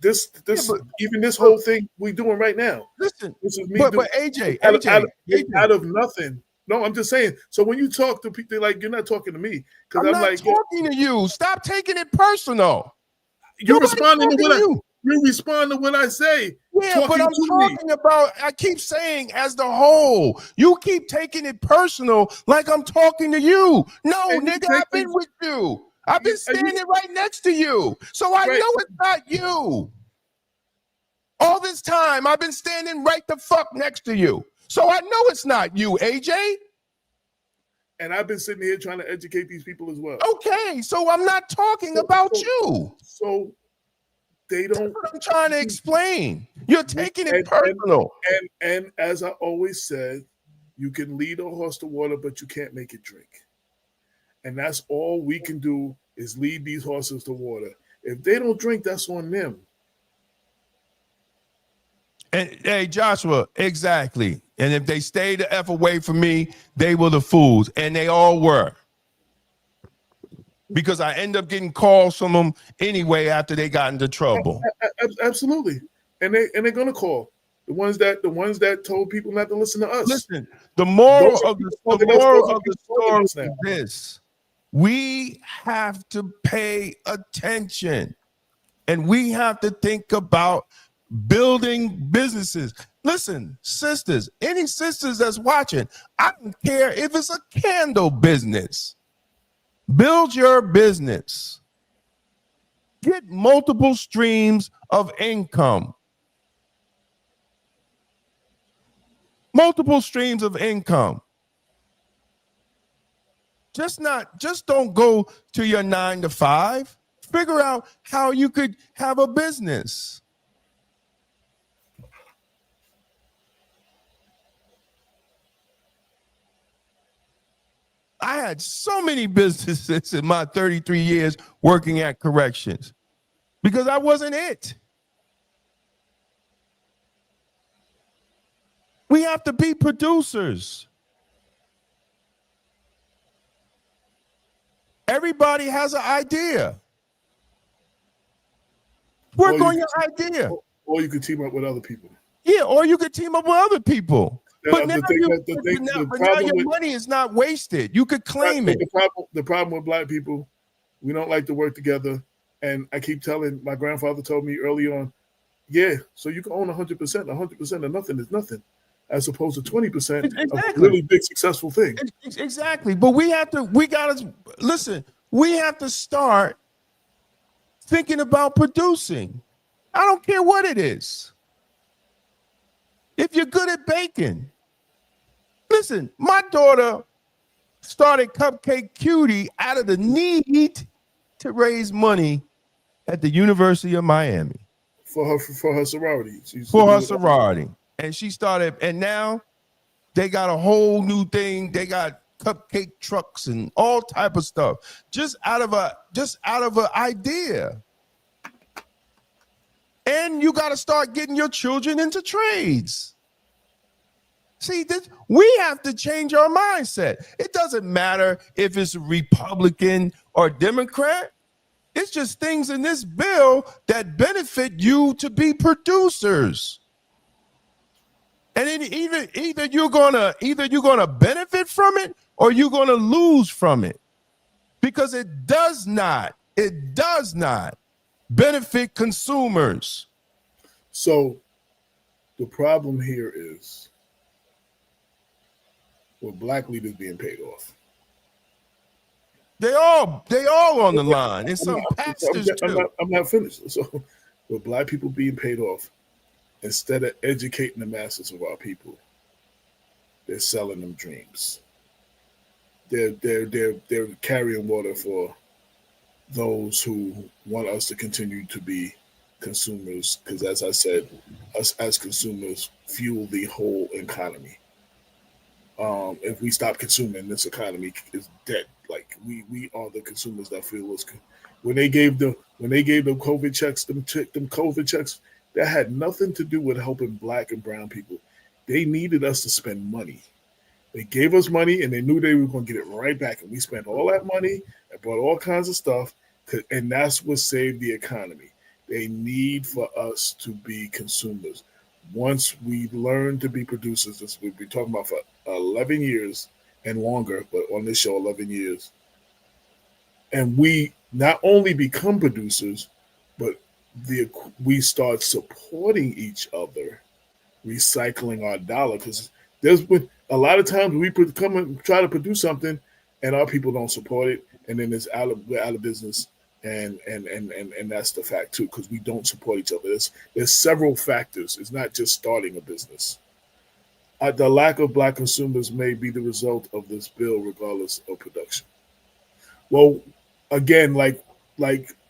even this whole thing we doing right now. Listen, this is me. But AJ, out of nothing. No, I'm just saying. So when you talk to people, like you're not talking to me because I'm not talking to you. Stop taking it personal. You're responding to what I say. Yeah, but I'm talking about. I keep saying as the whole. You keep taking it personal, like I'm talking to you. No, nigga, I've been with you. I've been standing right next to you, so I know it's not you. All this time, I've been standing right the fuck next to you. So I know it's not you, AJ. And I've been sitting here trying to educate these people as well. Okay, so I'm not talking about you. So they don't. That's what I'm trying to explain. You're taking it personal. And as I always said, you can lead a horse to water, but you can't make it drink. And that's all we can do is lead these horses to water. If they don't drink, that's on them. And hey, Joshua, exactly. And if they stayed the F away from me, they were the fools. And they all were. Because I end up getting calls from them anyway after they got into trouble. Absolutely. And they're gonna call. The ones that told people not to listen to us. Listen, the moral of the story is this. We have to pay attention. And we have to think about building businesses. Listen, sisters, any sisters that's watching, I don't care if it's a candle business. Build your business. Get multiple streams of income. Multiple streams of income. Just don't go to your 9 to 5. Figure out how you could have a business. I had so many businesses in my 33 years working at corrections because I wasn't it. We have to be producers. Everybody has an idea. Work on your idea. Or you could team up with other people. Yeah, or you could team up with other people. But now your money is not wasted. You could claim it. The problem with black people, we don't like to work together. And I keep telling, my grandfather told me early on, yeah, so you can own 100%. 100% of nothing is nothing, as opposed to 20% of a really big successful thing. Exactly. But we have to start thinking about producing. I don't care what it is. If you're good at baking, listen, my daughter started Cupcake Cutie out of the need to raise money at the University of Miami. For her sorority. And she started, and now they got a whole new thing. They got cupcake trucks and all type of stuff. Just out of an idea. And you got to start getting your children into trades. See, we have to change our mindset. It doesn't matter if it's Republican or Democrat. It's just things in this bill that benefit you to be producers. And then either you're gonna benefit from it or you're gonna lose from it. Because it does not benefit consumers. So the problem here is with black leaders being paid off. They all on the line. And some pastors too. I'm not finished. So with black people being paid off, instead of educating the masses of our people, they're selling them dreams. They're carrying water for those who want us to continue to be consumers, because as I said, us as consumers fuel the whole economy. If we stop consuming, this economy is dead. Like we are the consumers that fuel us. When they gave them COVID checks, them COVID checks, that had nothing to do with helping black and brown people. They needed us to spend money. They gave us money and they knew they were going to get it right back. And we spent all that money and bought all kinds of stuff. And that's what saved the economy. They need for us to be consumers. Once we learn to be producers, this we've been talking about for 11 years and longer, but on this show, 11 years. And we not only become producers, but we start supporting each other, recycling our dollar. Because there's been a lot of times we come and try to produce something and our people don't support it. And then we're out of business. And that's the fact too, because we don't support each other. There's several factors. It's not just starting a business. The lack of black consumers may be the result of this bill, regardless of production. Well, again, like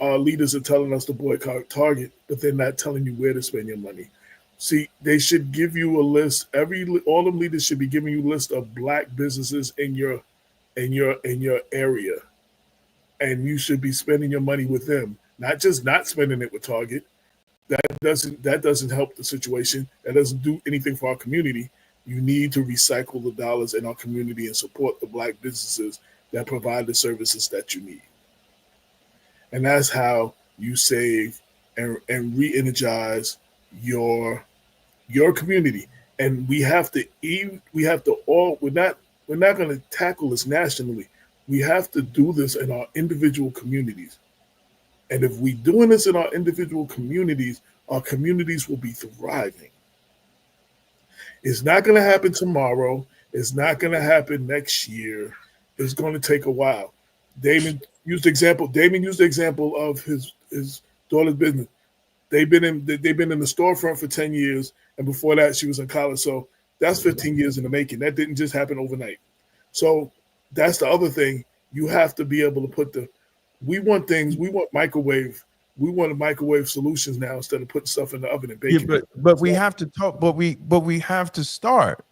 our leaders are telling us to boycott Target, but they're not telling you where to spend your money. See, they should give you a list. All the leaders should be giving you a list of black businesses in your area. And you should be spending your money with them, not just not spending it with Target. That doesn't help the situation. That doesn't do anything for our community. You need to recycle the dollars in our community and support the Black businesses that provide the services that you need. And that's how you save and re-energize your community. And we're not going to tackle this nationally. We have to do this in our individual communities. And if we're doing this in our individual communities, our communities will be thriving. It's not going to happen tomorrow. It's not going to happen next year. It's going to take a while. Damon used the example of his daughter's business. They've been in the storefront for 10 years, and before that, she was in college. So that's 15 years in the making. That didn't just happen overnight. So that's the other thing. You have to be able to put we want microwave solutions now instead of putting stuff in the oven and baking. Yeah, but we have to talk. But we have to start.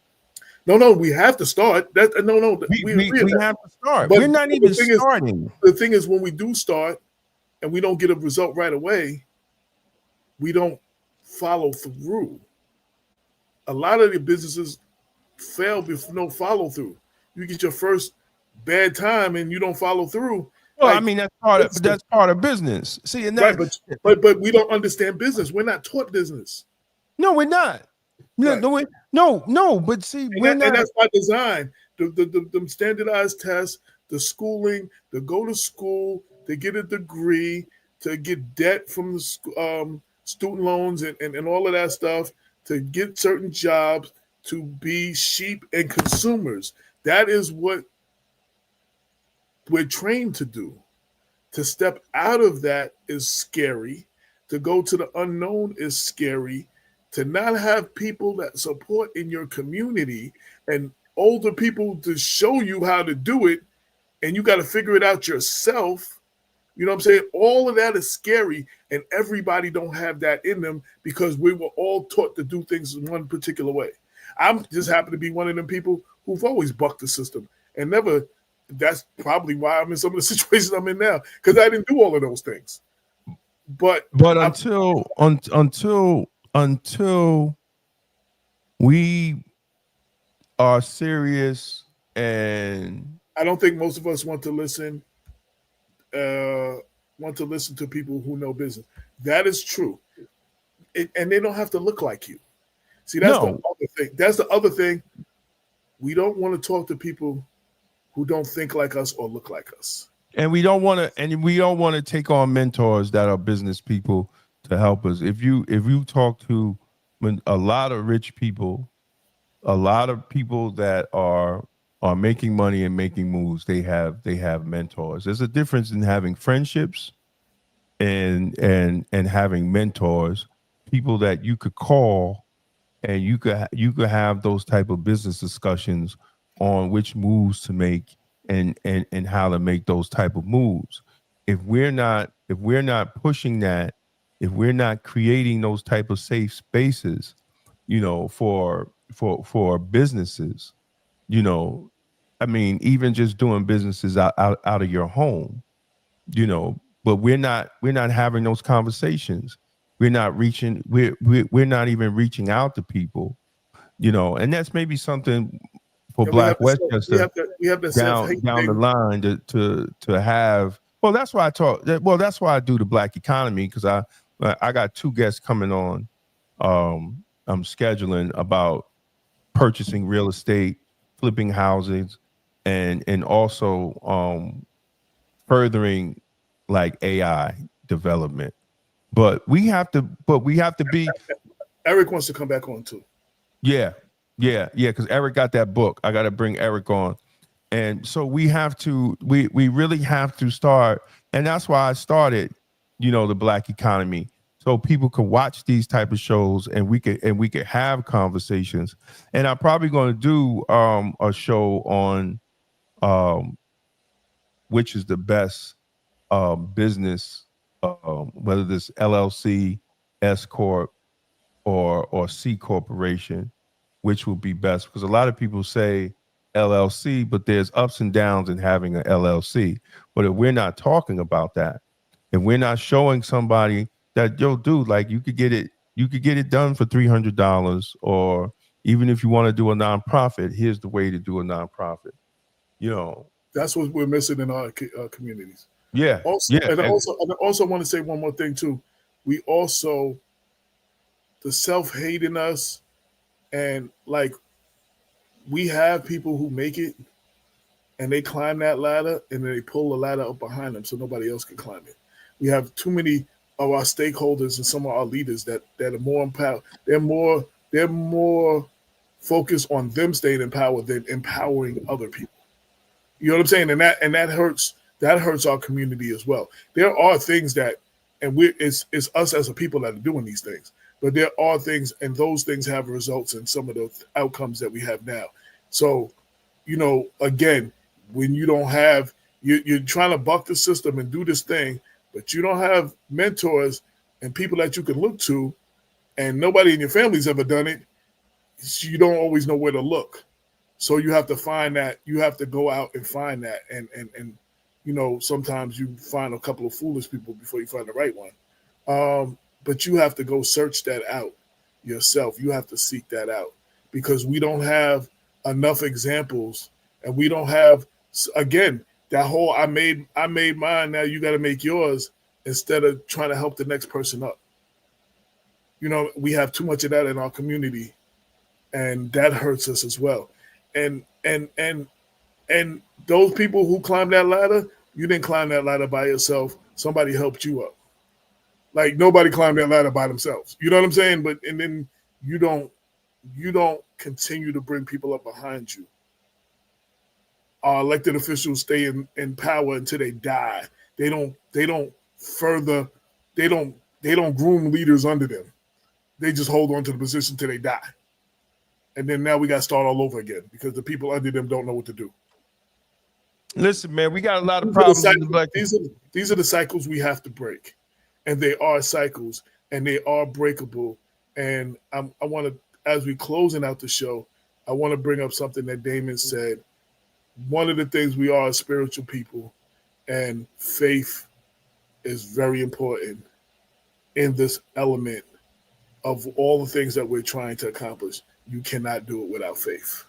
No, we have to start. We have to start. But we're not even starting. The thing is, when we do start and we don't get a result right away, we don't follow through. A lot of the businesses fail with no follow through. You get your first bad time and you don't follow through. Well, I mean, that's part of business. See, and right, but we don't understand business. We're not taught business. No, we're not. Right. No. But see, and that's by design. The standardized tests, the schooling, to go to school, to get a degree, to get debt from the student loans and all of that stuff, to get certain jobs, to be sheep and consumers. That is what we're trained to do. To step out of that is scary. To go to the unknown is scary. To not have people that support in your community and older people to show you how to do it, and you got to figure it out yourself. You know what I'm saying? All of that is scary, and everybody don't have that in them because we were all taught to do things in one particular way. I'm just happen to be one of them people who've always bucked the system and never. That's probably why I'm in some of the situations I'm in now, because I didn't do all of those things. But until we are serious, and I don't think most of us want to listen to people who know business. That is true. And they don't have to look like you. See, that's the other thing. That's the other thing. We don't want to talk to people who don't think like us or look like us. And we don't want to take on mentors that are business people to help us. If you talk to a lot of rich people, a lot of people that are making money and making moves, they have mentors. There's a difference in having friendships and having mentors, people that you could call and you could have those type of business discussions on which moves to make and how to make those type of moves. If we're not pushing that, if we're not creating those type of safe spaces, for businesses, I mean, even just doing businesses out of your home, but we're not having those conversations. We're not even reaching out to people, and that's maybe something for Black Westchester we have down the line to have. Well, that's why I talk. Well, that's why I do the Black economy, because I got two guests coming on. I'm scheduling about purchasing real estate, flipping houses, and also furthering like AI development. But we have to be. Eric wants to come back on too. Yeah. Because Eric got that book. I got to bring Eric on, and so we really have to start. And that's why I started, the Black economy, so people could watch these type of shows and we could have conversations. And I'm probably going to do a show on which is the best business, whether this LLC, S Corp, or C corporation, which will be best, because a lot of people say LLC, but there's ups and downs in having an LLC. But if we're not talking about that, If we're not showing somebody that, yo, dude, like you could get it done for $300, or even if you want to do a nonprofit, here's the way to do a nonprofit. You know, that's what we're missing in our communities. Yeah. Also, Yeah. and I also want to say one more thing too. We also, the self-hate in us, and like we have people who make it and they climb that ladder and then they pull the ladder up behind them so nobody else can climb it. We have too many of our stakeholders and some of our leaders that are more empowered. They're more focused on them staying in power than empowering other people. You know what I'm saying? And that hurts our community as well. There are things that, and it's us as a people that are doing these things. But there are things, and those things have results in some of the outcomes that we have now. So, again, when you don't have, you're trying to buck the system and do this thing, but you don't have mentors and people that you can look to, and nobody in your family's ever done it, you don't always know where to look. So you have to find that. You have to go out and find that, and sometimes you find a couple of foolish people before you find the right one. But you have to go search that out yourself. You have to seek that out because we don't have enough examples, and we don't have, again, that whole I made mine, now you got to make yours, instead of trying to help the next person up. We have too much of that in our community, and that hurts us as well. And those people who climb that ladder, you didn't climb that ladder by yourself. Somebody helped you up. Like nobody climbed that ladder by themselves. You know what I'm saying? And then you don't continue to bring people up behind you. Our elected officials stay in power until they die. They don't groom leaders under them. They just hold on to the position till they die. And then now we got to start all over again because the people under them don't know what to do. Listen, man, we got a lot of problems in the black. These are the cycles we have to break. And they are cycles, and they are breakable. And I want to, as we closing out the show, I want to bring up something that Damon said. One of the things, we are a spiritual people, and faith is very important in this element of all the things that we're trying to accomplish. You cannot do it without faith.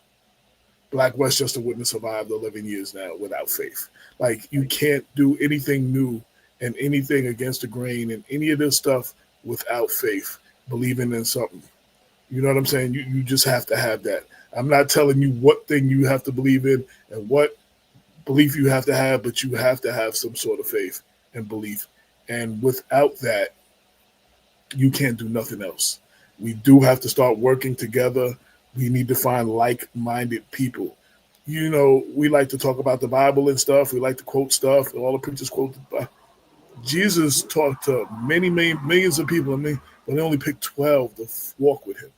Black Westchester wouldn't have survived 11 years now without faith. Like, you can't do anything new and anything against the grain and any of this stuff without faith, believing in something. You know what I'm saying? You just have to have that. I'm not telling you what thing you have to believe in and what belief you have to have, but you have to have some sort of faith and belief. And without that, you can't do nothing else. We do have to start working together. We need to find like-minded people. We like to talk about the Bible and stuff. We like to quote stuff. All the preachers quote the Bible. Jesus talked to millions of people, but they only picked 12 to walk with him.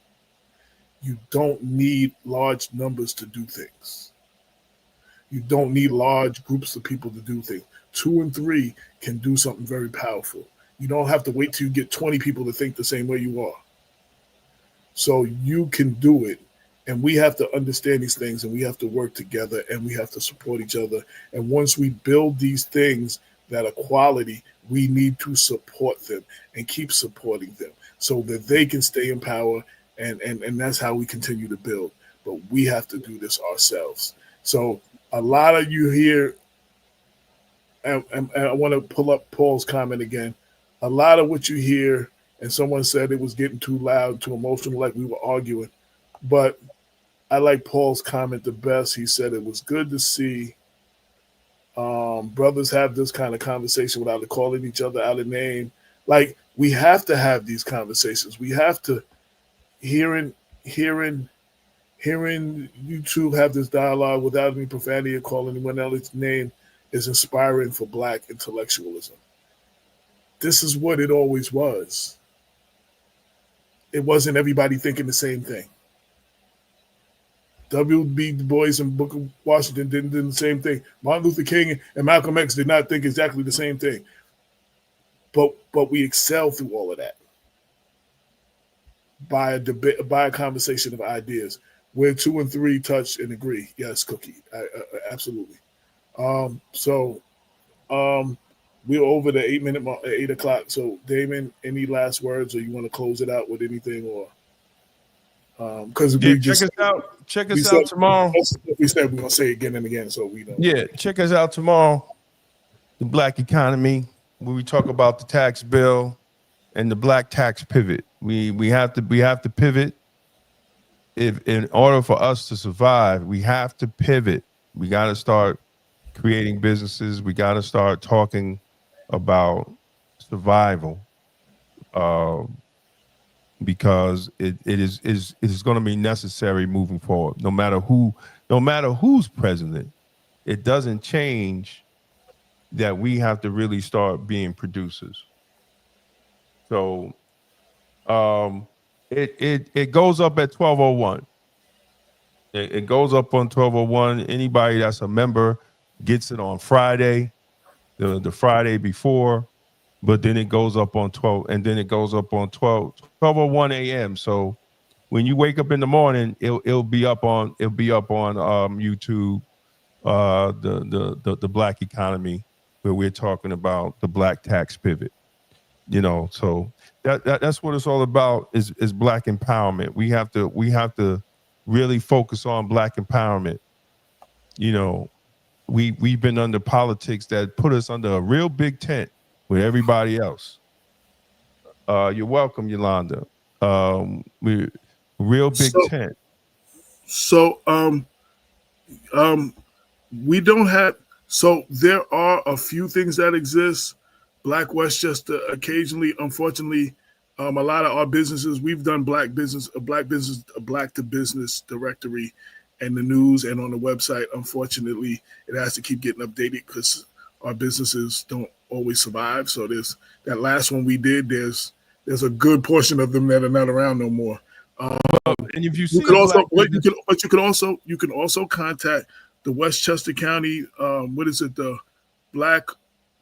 You don't need large numbers to do things. You don't need large groups of people to do things. 2 and 3 can do something very powerful. You don't have to wait till you get 20 people to think the same way you are. So you can do it. And we have to understand these things, and we have to work together, and we have to support each other. And once we build these things that are quality, we need to support them and keep supporting them so that they can stay in power. And that's how we continue to build. But we have to do this ourselves. So a lot of you here, and I want to pull up Paul's comment again. A lot of what you hear, and someone said it was getting too loud, too emotional, like we were arguing. But I like Paul's comment the best. He said it was good to see brothers have this kind of conversation without calling each other out of name. Like, we have to have these conversations. We have to hearing you two have this dialogue without any profanity or calling anyone else's name is inspiring for Black intellectualism. This is what it always was. It wasn't everybody thinking the same thing. W.B. Du Bois and Booker Washington didn't do the same thing. Martin Luther King and Malcolm X did not think exactly the same thing. But we excel through all of that by a debate, by a conversation of ideas where 2 and 3 touch and agree. Yes, Cookie, absolutely. we're over the 8-minute mark at 8 o'clock. So, Damon, any last words, or you want to close it out with anything, or because Yeah, we check just us out. Check we us said out tomorrow. we said we're gonna say it again and again, so we don't. Yeah, check us out tomorrow. The Black Economy, where we talk about the tax bill and the black tax pivot. We have to pivot. If in order for us to survive, we have to pivot. We got to start creating businesses. We got to start talking about survival, because it is going to be necessary moving forward. No matter who's president, it doesn't change that we have to really start being producers. So it goes up at 12:01. It goes up on 12:01. Anybody that's a member gets it on Friday, the Friday before, but then it goes up on 12, and then it goes up on 12:01 a.m. So when you wake up in the morning, it'll be up on YouTube, the Black Economy, where we're talking about the black tax pivot. So that's what it's all about, is black empowerment. We have to really focus on black empowerment. We've been under politics that put us under a real big tent with everybody else. You're welcome, Yolanda. We real big tent. So we don't have. So there are a few things that exist. Black Westchester occasionally, unfortunately, a lot of our businesses, we've done a black to business directory in the news and on the website. Unfortunately, it has to keep getting updated because our businesses don't always survive. So there's that last one we did. There's a good portion of them that are not around no more. And if you see, you can also contact the Westchester County. What is it? The Black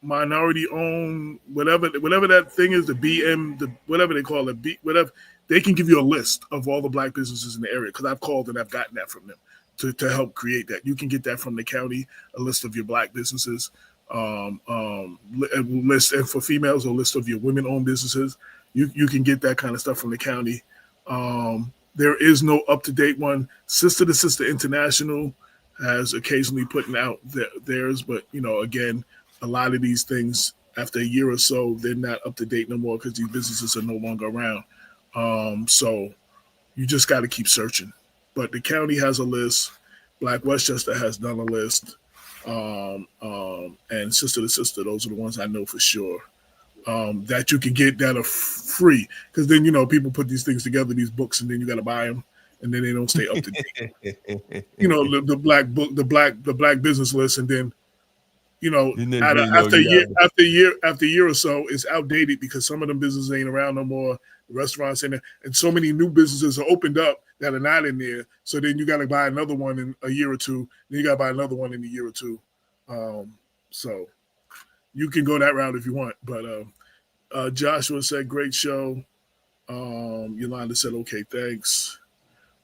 Minority Owned, whatever that thing is, the BM, whatever they call it, whatever. They can give you a list of all the black businesses in the area, because I've called and I've gotten that from them to help create that. You can get that from the county, a list of your black businesses, list, and for females, a list of your women-owned businesses. You can get that kind of stuff from the county. There is no up-to-date one. Sister to Sister International has occasionally putting out theirs, but again, a lot of these things, after a year or so, they're not up to date no more because these businesses are no longer around. So you just got to keep searching. But the county has a list. Black Westchester has done a list. And Sister to Sister, those are the ones I know for sure. That you can get that are free, because then people put these things together, these books, and then you got to buy them, and then they don't stay up to date. The black book, the black business list, and then after a year or so, it's outdated because some of them businesses ain't around no more. The restaurants and so many new businesses are opened up that are not in there. So then you got to buy another one in a year or two. Then you got to buy another one in a year or two. So you can go that route if you want. But Joshua said, great show. Yolanda said, okay, thanks.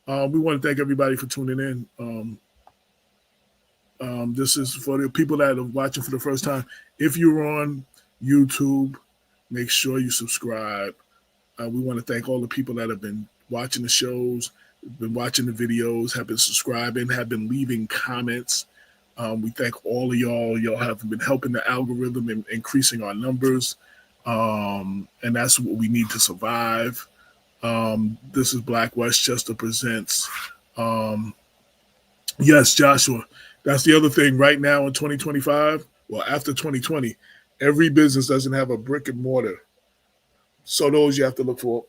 We want to thank everybody for tuning in. This is for the people that are watching for the first time. If you're on YouTube, make sure you subscribe. We want to thank all the people that have been watching the shows, been watching the videos, have been subscribing, have been leaving comments. We thank all of y'all. Y'all have been helping the algorithm and increasing our numbers. And that's what we need to survive. This is Black Westchester Presents. Yes, Joshua. That's the other thing right now in 2025. Well, after 2020, every business doesn't have a brick and mortar. So those you have to look for.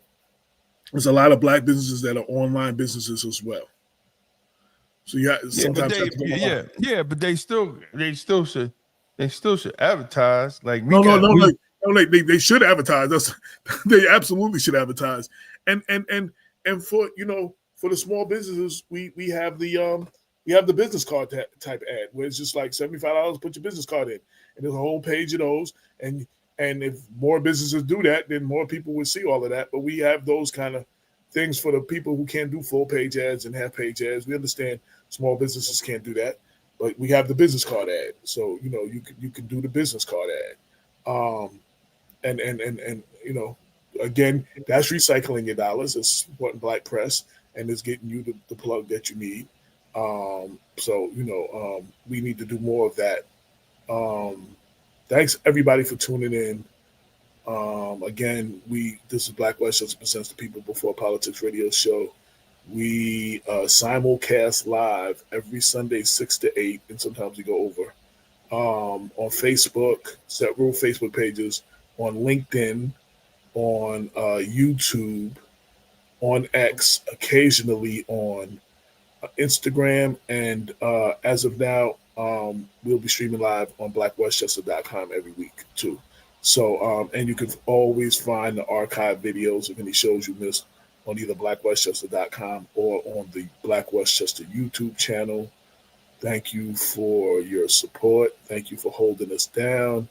There's a lot of black businesses that are online businesses as well. So sometimes but they still should advertise. Like they should advertise. They absolutely should advertise. And for for the small businesses, we have the business card type ad where it's just like $75, put your business card in, and there's a whole page of those. And if more businesses do that, then more people would see all of that. But we have those kind of things for the people who can't do full page ads and half page ads. We understand small businesses can't do that, but we have the business card ad. So you can do the business card ad. And you know, again, that's recycling your dollars. It's supporting Black press, and it's getting you the plug that you need. So you know, we need to do more of that. Thanks everybody for tuning in. Again, this is Black Westchester presents the People Before Politics radio show. We simulcast live every Sunday 6 to 8, and sometimes we go over. On Facebook, several Facebook pages, on LinkedIn, on YouTube, on X, occasionally on Instagram, and as of now, we'll be streaming live on blackwestchester.com every week too. So, and you can always find the archive videos of any shows you missed on either blackwestchester.com or on the Black Westchester YouTube channel. Thank you for your support. Thank you for holding us down.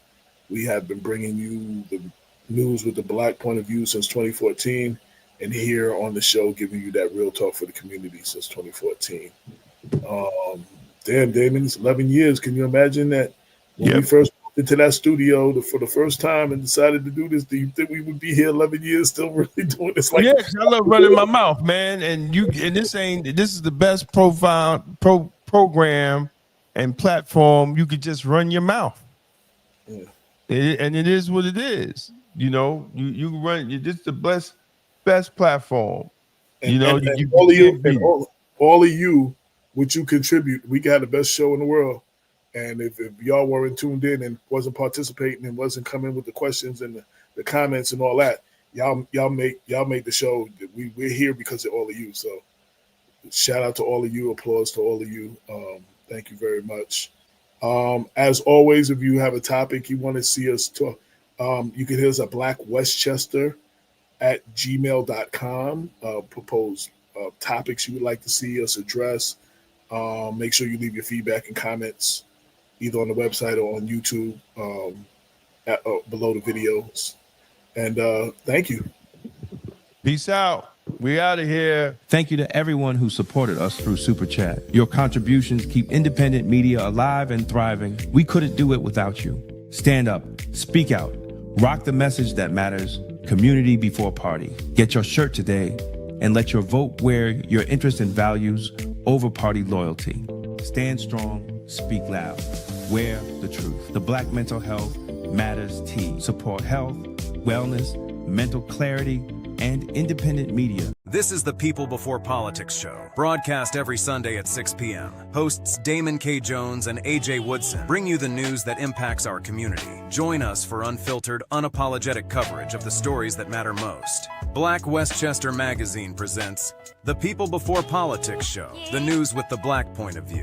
We have been bringing you the news with the Black point of view since 2014, and here on the show giving you that real talk for the community since 2014. Damn, Damon, it's 11 years. Can you imagine that when we first walked into that studio for the first time and decided to do this, do you think we would be here 11 years still really doing this? Like, yeah, I love running my mouth, man. And this is the best program and platform. You could just run your mouth. Yeah. And it is what it is. You know, you run. This is the best platform. And, you know, and all of you, and all of you, what you contribute, we got the best show in the world. And if y'all weren't tuned in and wasn't participating and wasn't coming with the questions and the comments and all that, y'all make the show. We're here because of all of you. So shout out to all of you. Applause to all of you. Thank you very much. As always, if you have a topic you want to see us talk, you can hit us at blackwestchester@gmail.com. Propose topics you would like to see us address. Make sure you leave your feedback and comments either on the website or on YouTube below the videos. And thank you. Peace out. We out of here. Thank you to everyone who supported us through Super Chat. Your contributions keep independent media alive and thriving. We couldn't do it without you. Stand up, speak out, rock the message that matters. Community before party. Get your shirt today and let your vote wear your interest and values over party loyalty. Stand strong, speak loud. Wear the truth. The Black Mental Health Matters Tee. Support health, wellness, mental clarity, and independent media. This is the People Before Politics show, broadcast every Sunday at 6 p.m. Hosts Damon K. Jones and AJ Woodson bring you the news that impacts our community. Join us for unfiltered, unapologetic coverage of the stories that matter most. Black Westchester Magazine presents The People Before Politics show, the news with the Black point of view.